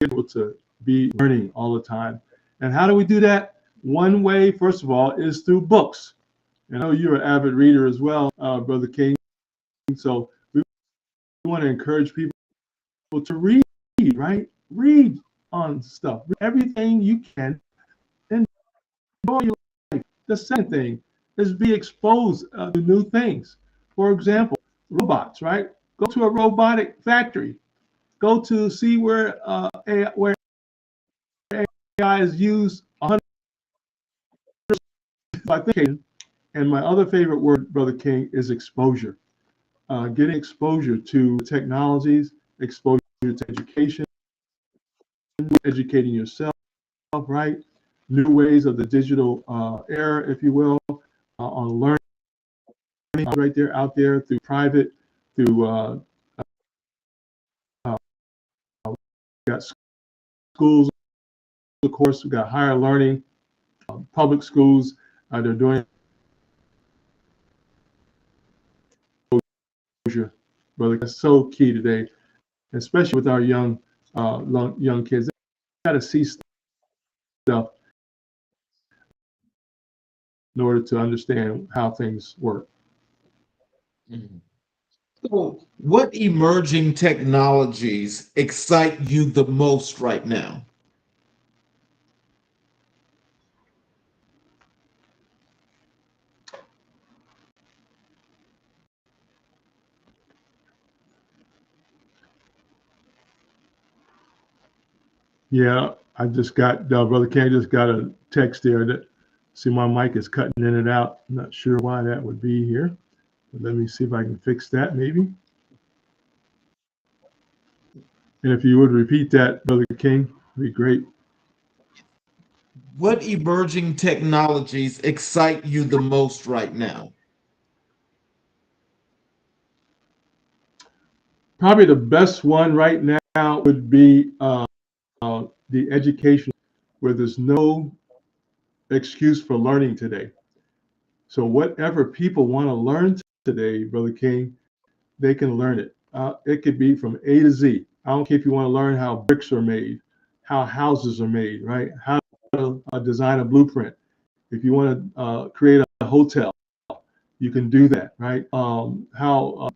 Able to be learning all the time. And how do we do that? One way, first of all, is through books. I know you're an avid reader as well, Brother King. So we want to encourage people to read, right? Read on stuff. Read everything you can. Enjoy your life. The second thing is be exposed to new things. For example, robots, right? Go to a robotic factory. Go to see where AI is used 100. I think, and my other favorite word, Brother King, is exposure. Getting exposure to technologies, exposure to education, educating yourself, right? New ways of the digital era, if you will, on learning right there, out there through private, through uh, got schools, of course, we got higher learning, public schools. They're doing exposure, brother. That's so key today, especially with our young kids. They got to see stuff in order to understand how things work. Mhm. So, what emerging technologies excite you the most right now? Yeah, I just got brother Ken just got a text there that see my mic is cutting in and out. I'm not sure why that would be here. But let me see if I can fix that maybe. And if you would repeat that, brother King, it'd be great. What emerging technologies excite you the most right now? Probably the best one right now would be the education where there's no excuse for learning today. So whatever people want to learn today, brother King, they can learn it. It could be from A to Z. I don't care if you want to learn how bricks are made, how houses are made, right? How to design a blueprint. If you want to create a hotel, you can do that, right? How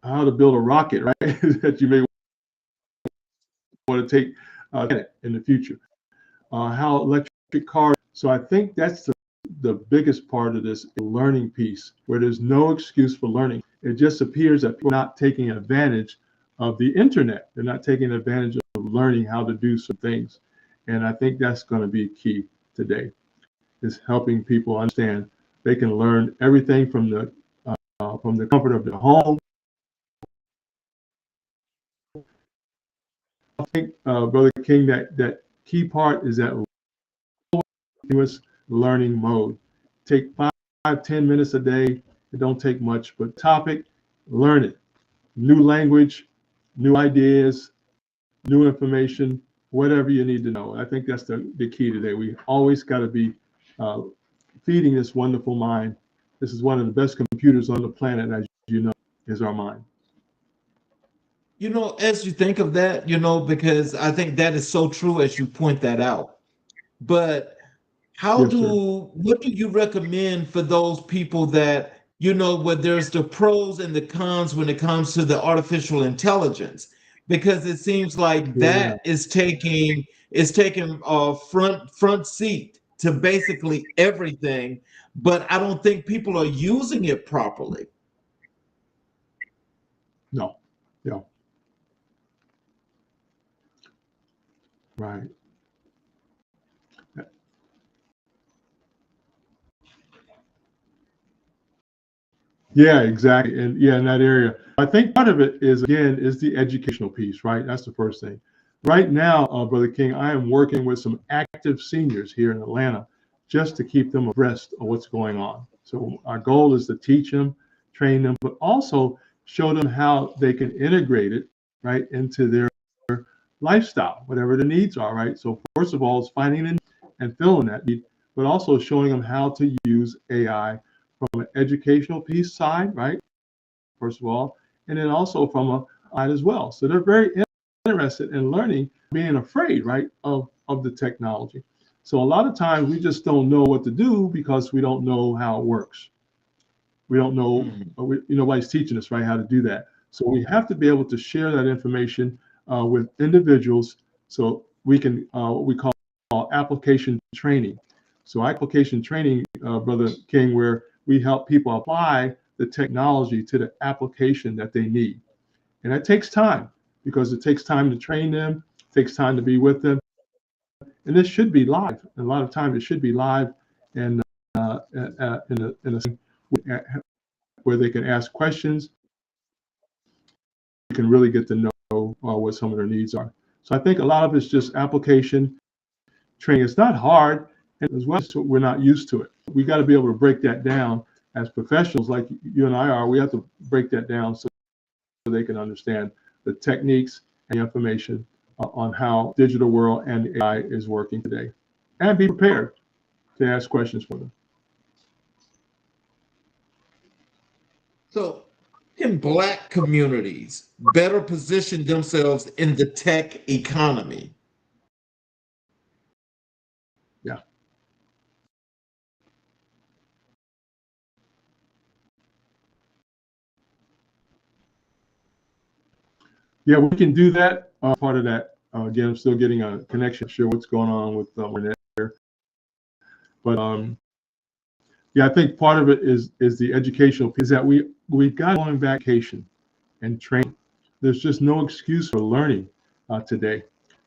to build a rocket, right? That you may want to take in the future. How electric cars. So I think that's the biggest part of this learning piece, where there's no excuse for learning. It just appears that people are not taking advantage of the internet. They're not taking advantage of learning how to do some things. And I think that's going to be key today, is helping people understand they can learn everything from the comfort of their home. I think, Brother King, that key part is that continuous learning mode. Take 5, 10 minutes a day. It don't take much, but topic, learn it. New language, new ideas, new information, whatever you need to know. I think that's the key today. We always got to be uh, feeding this wonderful mind. This is one of the best computers on the planet, as you know, is our mind. As you think of that, because I think that is so true as you point that out. But Yes, sir. what do you recommend for those people that, where there's the pros and the cons when it comes to the artificial intelligence? Because it seems like Yeah. that is taking a front seat to basically everything, but I don't think people are using it properly. No. Yeah. Right. Yeah, exactly. And yeah, in that area, I think part of it is, again, is the educational piece, right? That's the first thing. Right now, Brother King, I am working with some active seniors here in Atlanta just to keep them abreast of what's going on. So our goal is to teach them, train them, but also show them how they can integrate it, right, into their lifestyle, whatever the needs are, right? So first of all, it's finding and filling that need, but also showing them how to use AI from an educational piece side, right? First of all, and then also from a side as well. So they're very interested in learning, being afraid, right, of the technology. So a lot of times we just don't know what to do because we don't know how it works. We don't know, Mhm. nobody's teaching us, right, how to do that. So we have to be able to share that information with individuals so we can, what we call application training. So application training, Brother King, where we help people apply the technology to the application that they need. And that takes time because it takes time to train them, it takes time to be with them. And this should be live. And a lot of times it should be live and in a where they can ask questions, you can really get to know what some of their needs are. So I think a lot of it's just application training. It's not hard, and as well, we're not used to it. We got to be able to break that down as professionals, like you and I are. We have to break that down so they can understand the techniques and the information on how digital world and AI is working today, and be prepared to ask questions for them. So, can Black communities better position themselves in the tech economy? Yeah, yeah, we can do that. Part of that. Again, I'm still getting a connection. Sure, what's going on with there, but yeah, I think part of it is the educational piece that we got going back education and training. There's just no excuse for learning today.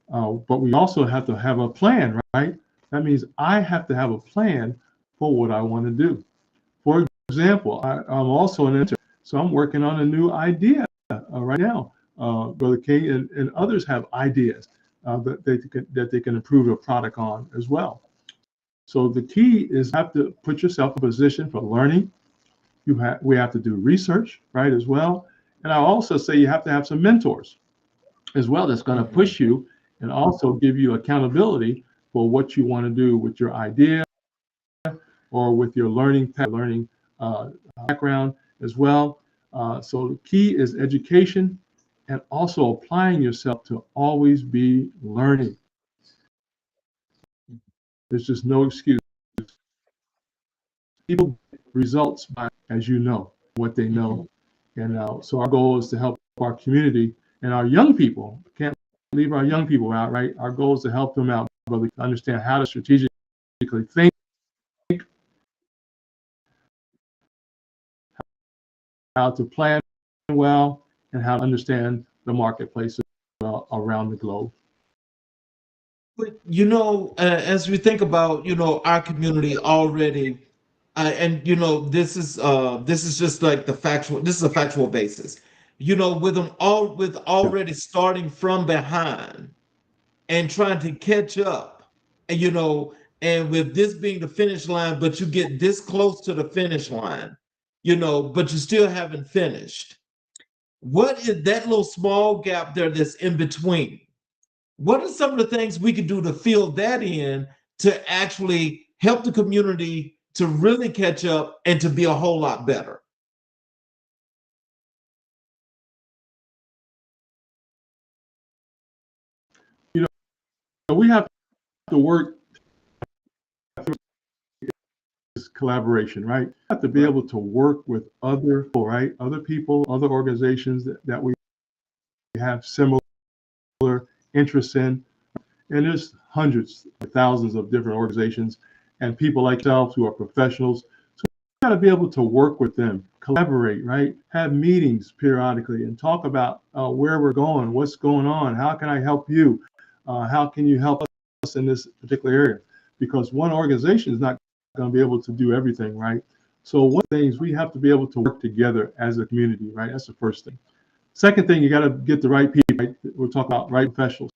But we also have to have a plan, right? That means I have to have a plan for what I want to do. For example, I'm also an intern, so I'm working on a new idea right now. Brother King and others have ideas that they can improve their product on as well. So the key is have to put yourself in a position for learning. We have to do research, right, as well. And I also say you have to have some mentors as well that's going to Mhm. push you and also give you accountability for what you want to do with your idea or with your learning uh, background as well. So the key is education and also applying yourself to always be learning. There's just no excuse. People get results by, as you know, what they Mhm. know. And so our goal is to help our community and our young people. Can't leave our young people out, right? Our goal is to help them out, but we understand how to strategically think, how to plan well, and how to understand the marketplace around the globe. But as we think about our community already, and this is just like the factual. This is a factual basis. With Yeah. already starting from behind and trying to catch up, and and with this being the finish line, but you get this close to the finish line, but you still haven't finished. What is that little small gap there that's in between? What are some of the things we could do to fill that in to actually help the community to really catch up and to be a whole lot better? You know, we have to work through this collaboration, right? We have to be able to work with other people, right? Other people, other organizations that we have similar interests in. And there's hundreds, thousands of different organizations and people like yourselves who are professionals. So we got to be able to work with them, collaborate, right? Have meetings periodically and talk about where we're going, what's going on, how can I help you, how can you help us in this particular area? Because one organization is not going to be able to do everything, right? So one of the things we have to be able to work together as a community, right? That's the first thing. Second thing, you got to get the right people, right? We're talking about right professionals.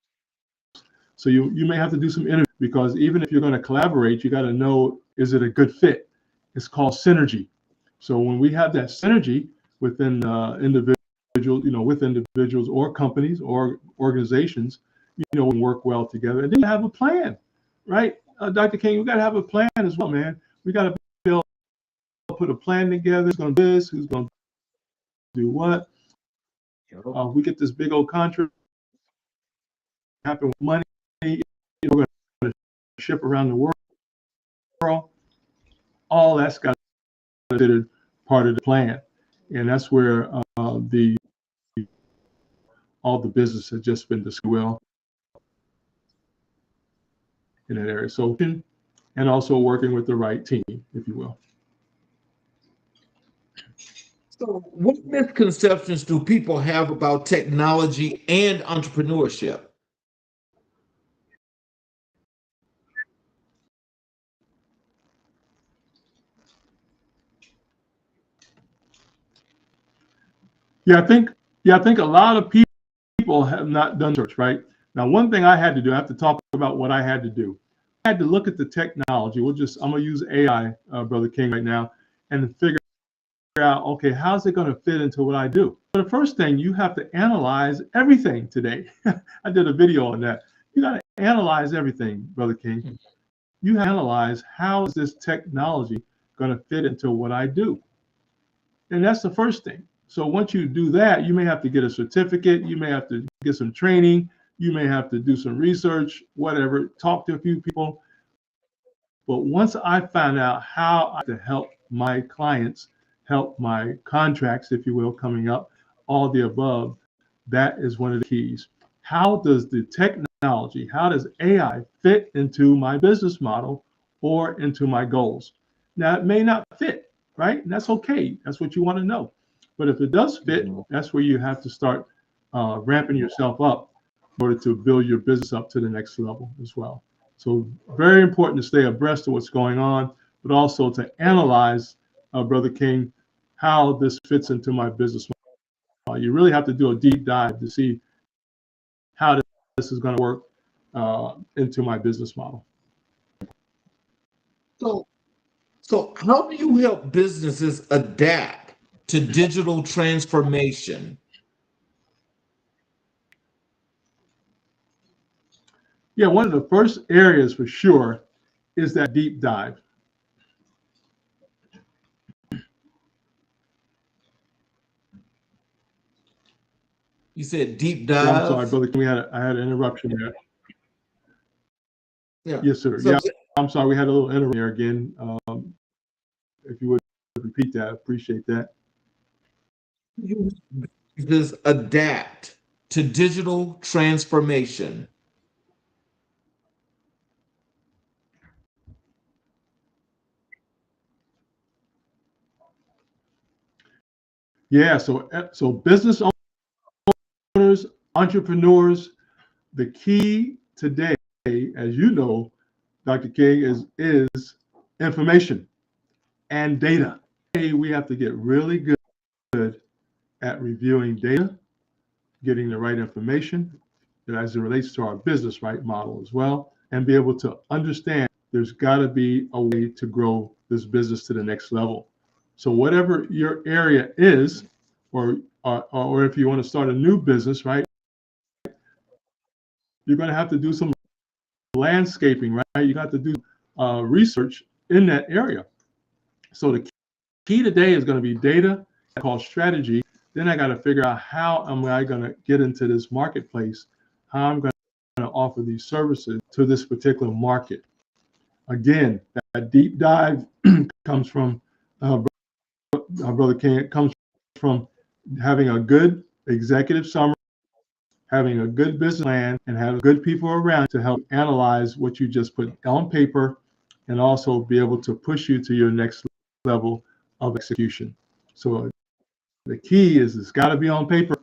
So you may have to do some interviews because even if you're going to collaborate, you got to know, is it a good fit? It's called synergy. So when we have that synergy within individuals, with individuals or companies or organizations, we work well together. And then you have a plan, right? Dr. King, we got to have a plan as well, man. We got to be able to put a plan together. Who's going to do this? Who's going to do what? We get this big old contract happen with money. We're going to ship around the world. All that's got to be considered part of the plan, and that's where the all the business has just been discussed well in that area. So, and also working with the right team, if you will. So, what misconceptions do people have about technology and entrepreneurship? Yeah, I think a lot of people have not done research, right? Now, one thing I had to do, I have to talk about what I had to do. I had to look at the technology. I'm gonna use AI, Brother King, right now, and figure out, okay, how's it gonna fit into what I do? So the first thing, you have to analyze everything today. I did a video on that. You got to analyze everything, Brother King. You have to analyze how is this technology gonna fit into what I do? And that's the first thing. So once you do that, you may have to get a certificate, you may have to get some training, you may have to do some research, whatever, talk to a few people. But once I find out how to help my clients, help my contracts, if you will, coming up, all the above, that is one of the keys. How does the technology, how does AI fit into my business model or into my goals? Now, it may not fit, right? And that's okay. That's what you want to know. But if it does fit, that's where you have to start ramping yourself up in order to build your business up to the next level as well. So very important to stay abreast of what's going on, but also to analyze, Brother King, how this fits into my business model. You really have to do a deep dive to see how this is going to work into my business model. So, so how do you help businesses adapt to digital transformation? Yeah, one of the first areas for sure is that deep dive. You said deep Yeah, I'm sorry, dive. Brother King, I had an interruption there. Yeah. Yes, sir. So Yeah, I'm sorry, we had a little interruption there again. If you would repeat that, I appreciate that. you businesses adapt to digital transformation. Yeah, so business owners entrepreneurs, the key today, as you know, Dr. King, is information and data. Today, we have to get really good at reviewing data, getting the right information as it relates to our business right model as well, and be able to understand there's got to be a way to grow this business to the next level. So whatever your area is, or if you want to start a new business, right, you're going to have to do some landscaping, right? You got to do research in that area. So the key today is going to be data, called strategy. Then I got to figure out how am I going to get into this marketplace, how I'm going to offer these services to this particular market. Again, that deep dive comes from our brother King. It comes from having a good executive summary, having a good business plan, and having good people around to help analyze what you just put on paper, and also be able to push you to your next level of execution. So the key is it's got to be on paper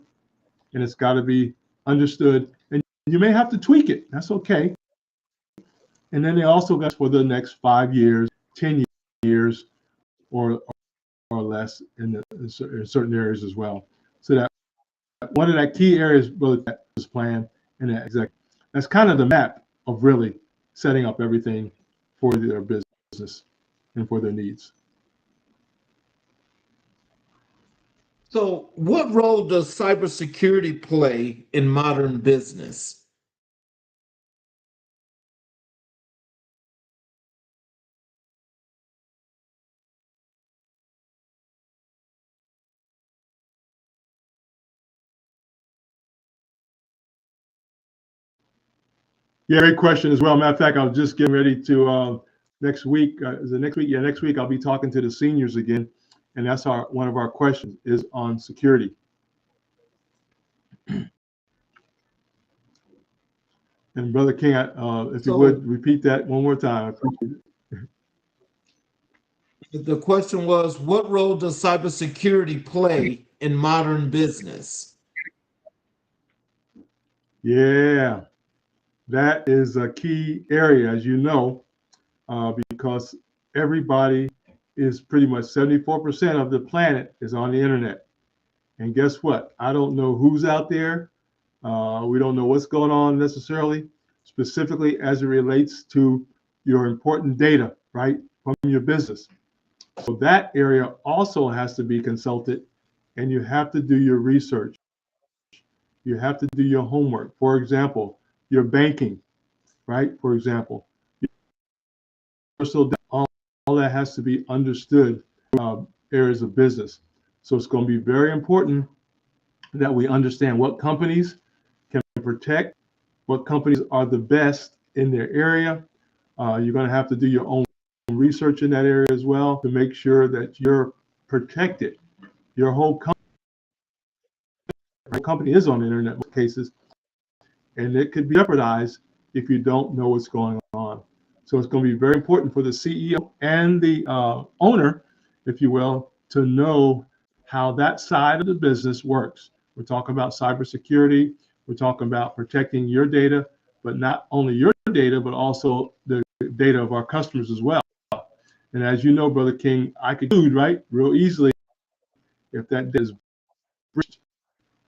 and it's got to be understood. And you may have to tweak it. That's okay. And then they also got for the next 5 years, 10 years, or less in certain areas as well. So that one of the key areas really that is plan and that exec. That's kind of the map of really setting up everything for their business and for their needs. So, what role does cybersecurity play in modern business? Yeah, great question as well. Matter of fact, I was just getting ready to next week. Is it next week? Yeah, next week I'll be talking to the seniors again, and that's one of our questions is on security. And Brother King, if you would repeat that one more time, I appreciate it. The question was, what role does cybersecurity play in modern business? Yeah, that is a key area, as you know, because everybody is pretty much 74% of the planet is on the internet. And guess what? I don't know who's out there. We don't know what's going on necessarily, specifically as it relates to your important data, right, from your business. So that area also has to be consulted, and you have to do your research. You have to do your homework. For example, your banking, right? For example, so all that has to be understood areas of business. So it's going to be very important that we understand what companies can protect, what companies are the best in their area. You're going to have to do your own research in that area as well to make sure that you're protected. Your whole company is on the internet in most cases, and it could be jeopardized if you don't know what's going on. So it's going to be very important for the CEO and the owner, if you will, to know how that side of the business works. We're talking about cybersecurity. We're talking about protecting your data, but not only your data, but also the data of our customers as well. And as you know, Brother King, I could do, right, real easily if that is breached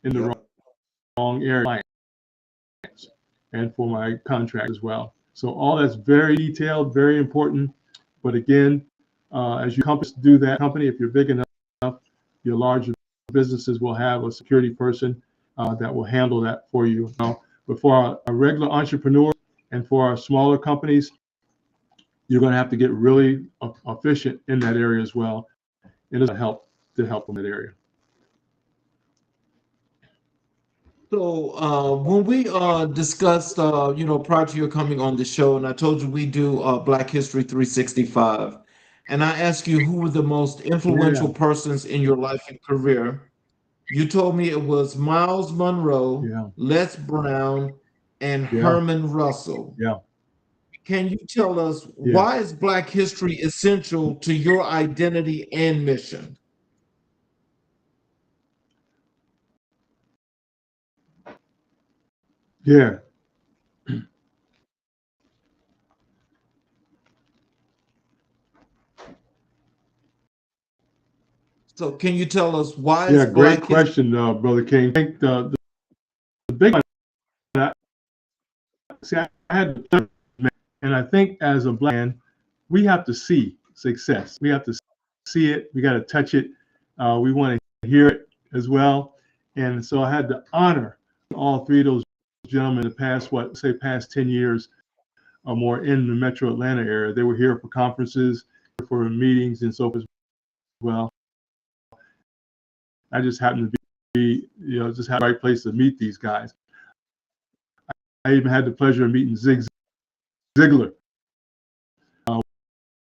in the wrong area, and for my contract as well. So all that's very detailed, very important. But again, as you do that company, if you're big enough, your larger businesses will have a security person that will handle that for you. But for our regular entrepreneurs and for our smaller companies, you're going to have to get really efficient in that area as well. And it'll help in that area. So when we discussed, prior to your coming on the show, and I told you we do Black History 365, and I asked you who were the most influential persons in your life and career, you told me it was Miles Monroe, Les Brown, and Herman Russell. Yeah. Can you tell us why is Black history essential to your identity and mission? Yeah. So can you tell us why is Yeah, great Black History? question, Brother King. I think the big one, I, see, I had to learn, and I think as a black man, we have to see success. We have to see it. We got to touch it. We want to hear it as well. And so I had the honor all three of those gentlemen in the past, past 10 years or more in the metro Atlanta area. They were here for conferences, for meetings, and so forth as well. I just happened to be, just had the right place to meet these guys. I even had the pleasure of meeting Zig Ziglar,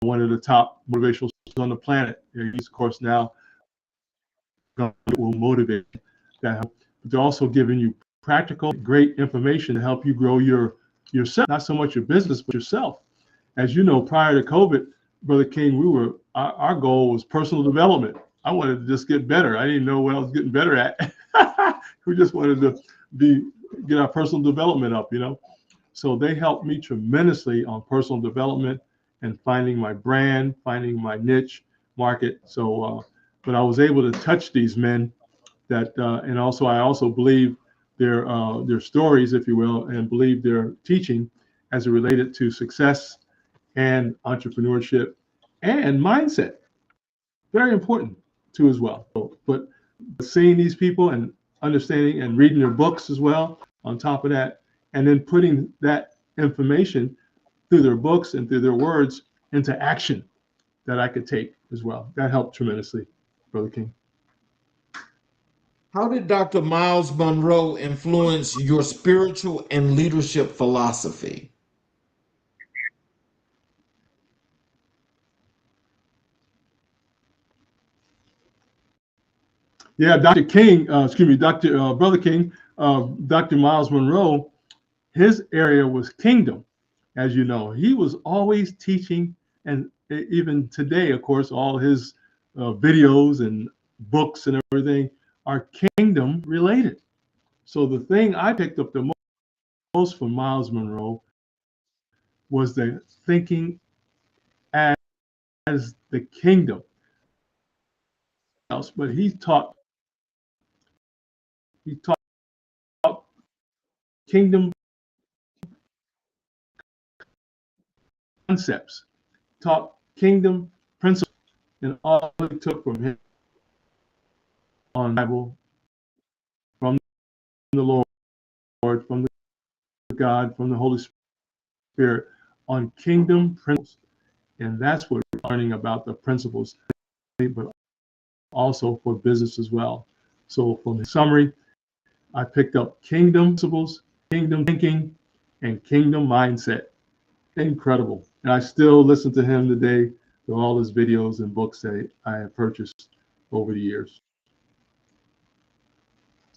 one of the top motivational speakers on the planet. He's, of course, now will motivate that. But they're also giving you practical, great information to help you grow yourself, not so much your business, but yourself. As you know, prior to COVID, Brother King, our goal was personal development. I wanted to just get better. I didn't know what I was getting better at. We just wanted to get our personal development up. So they helped me tremendously on personal development and finding my brand, finding my niche market. So, but I was able to touch these men and also I also believe their stories, if you will, and believe their teaching as it related to success and entrepreneurship and mindset. Very important too as well. But seeing these people and understanding and reading their books as well on top of that, and then putting that information through their books and through their words into action that I could take as well. That helped tremendously, Brother King. How did Dr. Miles Monroe influence your spiritual and leadership philosophy? Yeah, Dr. King, excuse me, Dr. Brother King, Dr. Miles Monroe, his area was kingdom, as you know. He was always teaching, and even today, of course, all his videos and books and everything are kingdom related. So the thing I picked up the most from Miles Monroe was the thinking as the kingdom. But he taught kingdom concepts, taught kingdom principles, and all it took from him on the Bible, from the Lord, from the God, from the Holy Spirit, on kingdom principles. And that's what we're learning about the principles, but also for business as well. So from the summary, I picked up kingdom principles, kingdom thinking, and kingdom mindset. Incredible. And I still listen to him today through all his videos and books that I have purchased over the years.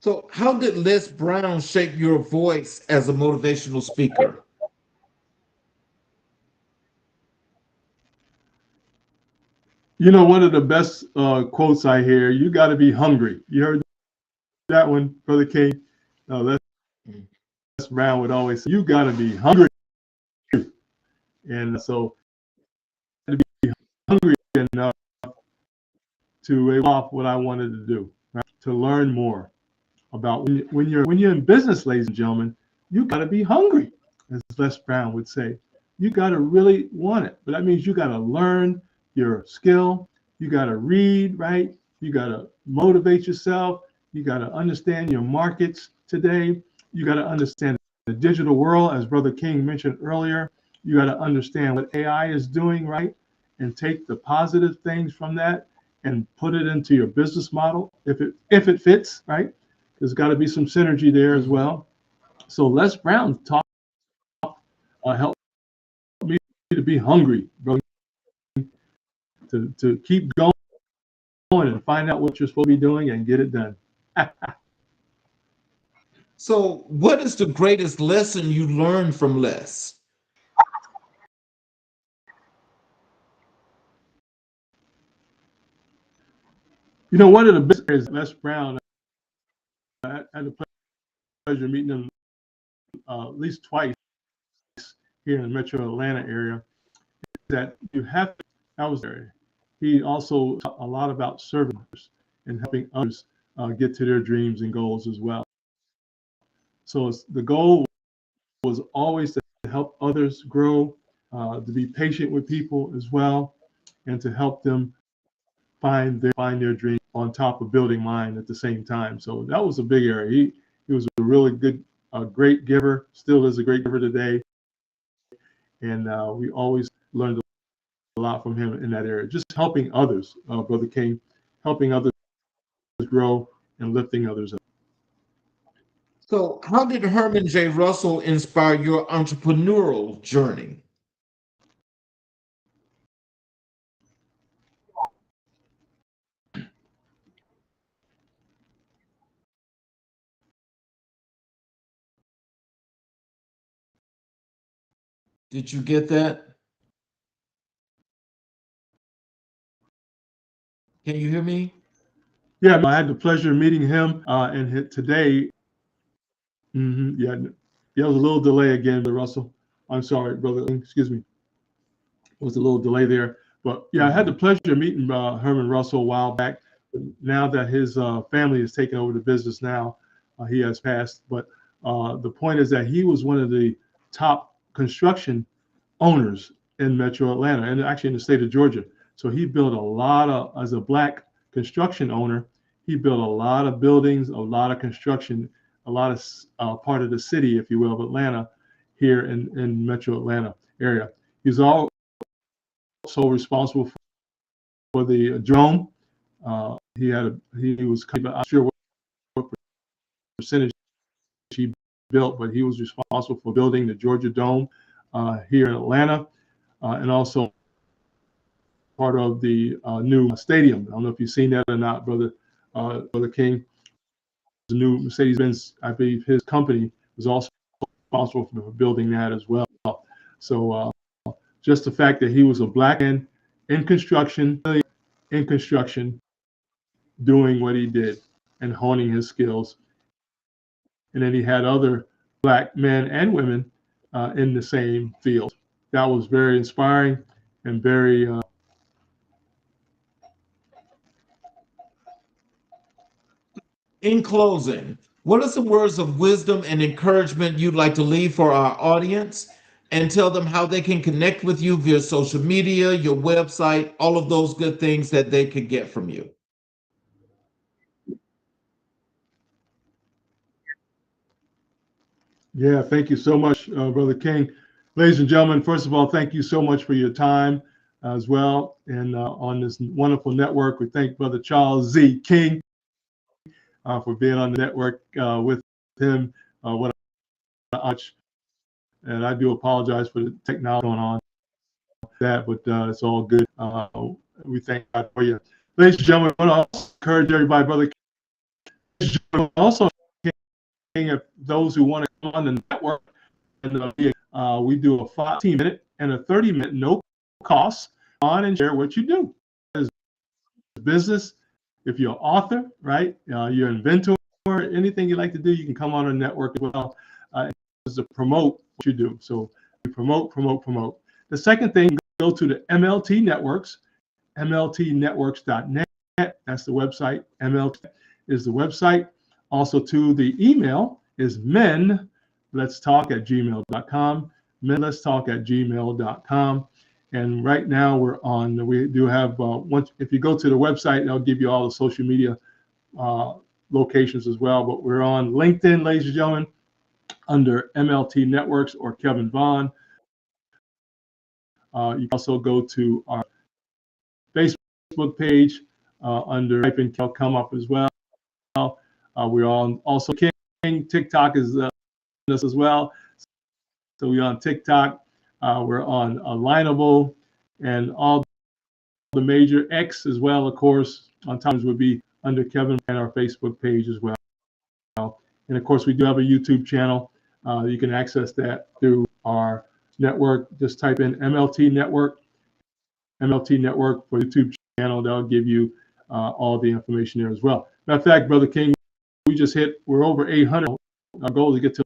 So, how did Les Brown shape your voice as a motivational speaker? One of the best quotes I hear, you got to be hungry. You heard that one, Brother King? Les Brown would always say, you got to be hungry. And so to be hungry enough to off what I wanted to do, right? To learn more about when you're in business, ladies and gentlemen, you got to be hungry, as Les Brown would say. You got to really want it, but that means you got to learn your skill. You got to read, right? You got to motivate yourself. You got to understand your markets today. You got to understand the digital world, as Brother King mentioned earlier. You got to understand what AI is doing, right? And take the positive things from that and put it into your business model if it fits, right? There's got to be some synergy there as well. So Les Brown helped me to be hungry, bro, to keep going and find out what you're supposed to be doing and get it done. So, what is the greatest lesson you learned from Les? One of the best is Les Brown. I had the pleasure of meeting him at least twice here in the Metro Atlanta area, that you have that was there. He also taught a lot about serving others and helping others get to their dreams and goals as well. So the goal was always to help others grow, to be patient with people as well, and to help them find their dream on top of building mine at the same time. So that was a big area. He was a really good, great giver. Still is a great giver today, and we always learned a lot from him in that area. Just helping others, Brother King, helping others grow and lifting others up. So, how did Herman J. Russell inspire your entrepreneurial journey? Did you get that? Can you hear me? Yeah, I had the pleasure of meeting him and today. Yeah, there was a little delay again, Russell. I'm sorry, brother. Excuse me. There was a little delay there, but yeah, I had the pleasure of meeting Herman Russell a while back. Now that his family has taken over the business, now he has passed. But the point is that he was one of the top construction owners in Metro Atlanta and actually in the state of Georgia. So he built a lot of, as a black construction owner, he built a lot of buildings, a lot of construction, a lot of part of the city, if you will, of Atlanta here in Metro Atlanta area. He's also responsible for the drone. He was, I'm not sure what percentage he built, but he was responsible for building the Georgia Dome here in Atlanta, and also part of the new stadium. I don't know if you've seen that or not, Brother King. The new Mercedes-Benz, I believe his company was also responsible for building that as well. So just the fact that he was a black man in construction, doing what he did and honing his skills. And then he had other black men and women in the same field. That was very inspiring and very In closing, what are some words of wisdom and encouragement you'd like to leave for our audience, and tell them how they can connect with you via social media, your website, all of those good things that they could get from you? Yeah, thank you so much, Brother King. Ladies and gentlemen, first of all, thank you so much for your time as well. And on this wonderful network, we thank Brother Charles Z. King for being on the network with him. What a much. And I do apologize for the technology going on that, but it's all good. We thank God for you. Ladies and gentlemen, I want to encourage everybody, Brother King, also if those who want to come on the network, and we do a 15-minute and a 30-minute no cost on and share what you do. As business, if you're an author, right, you're an inventor, anything you like to do, you can come on a network as well to promote what you do. So we promote. The second thing, go to the MLT Networks, mltnetworks.net. That's the website. MLT is the website. Also, to the email is menletstalk@gmail.com. menletstalk@gmail.com. And right now we do have, if you go to the website, they'll give you all the social media locations as well. But we're on LinkedIn, ladies and gentlemen, under MLT Networks or Kevin Vaughan. You can also go to our Facebook page under type in come up as well. We're on also King. TikTok is us as well. So we're on TikTok. We're on Alignable and all the major X as well, of course. On times would be under Kevin and our Facebook page as well. And of course, we do have a YouTube channel. You can access that through our network. Just type in MLT Network for YouTube channel. That'll give you all the information there as well. Matter of fact, Brother King, we're over 800. Our goal is to get to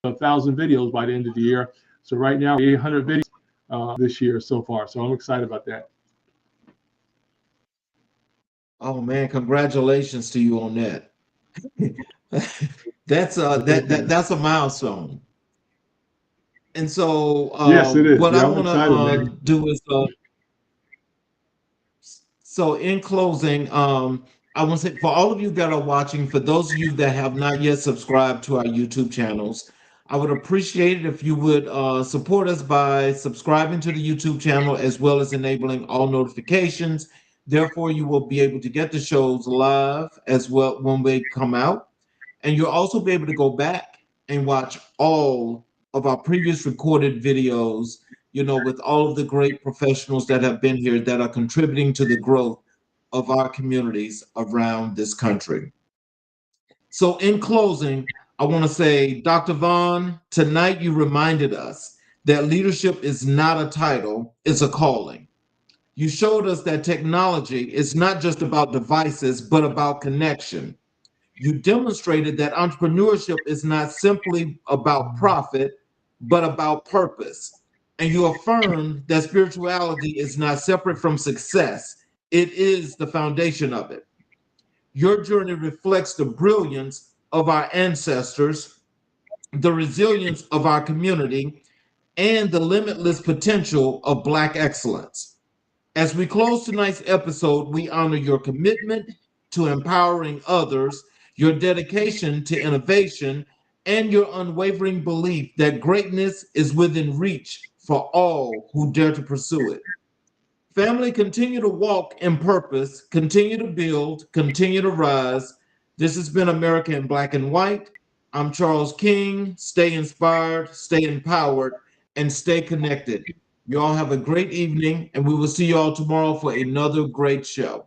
1,000 videos by the end of the year. So right now, 800 videos this year so far. So I'm excited about that. Oh man, congratulations to you on that. Well, thank you. That's a milestone. And so Yes, it is. what I Yeah, I'm want to excited, man. do is so in closing, I want to say for all of you that are watching, for those of you that have not yet subscribed to our YouTube channels, I would appreciate it if you would support us by subscribing to the YouTube channel as well as enabling all notifications. Therefore, you will be able to get the shows live as well when they come out. And you'll also be able to go back and watch all of our previous recorded videos, with all of the great professionals that have been here that are contributing to the growth of our communities around this country. So, in closing, I want to say, Dr. Vaughan, tonight you reminded us that leadership is not a title, it's a calling. You showed us that technology is not just about devices, but about connection. You demonstrated that entrepreneurship is not simply about profit, but about purpose. And you affirmed that spirituality is not separate from success, it is the foundation of it. Your journey reflects the brilliance of our ancestors, the resilience of our community, and the limitless potential of Black excellence. As we close tonight's episode, we honor your commitment to empowering others, your dedication to innovation, and your unwavering belief that greatness is within reach for all who dare to pursue it. Family, continue to walk in purpose, continue to build, continue to rise. This has been America in Black and White. I'm Charles King. Stay inspired, stay empowered, and stay connected. You all have a great evening, and we will see you all tomorrow for another great show.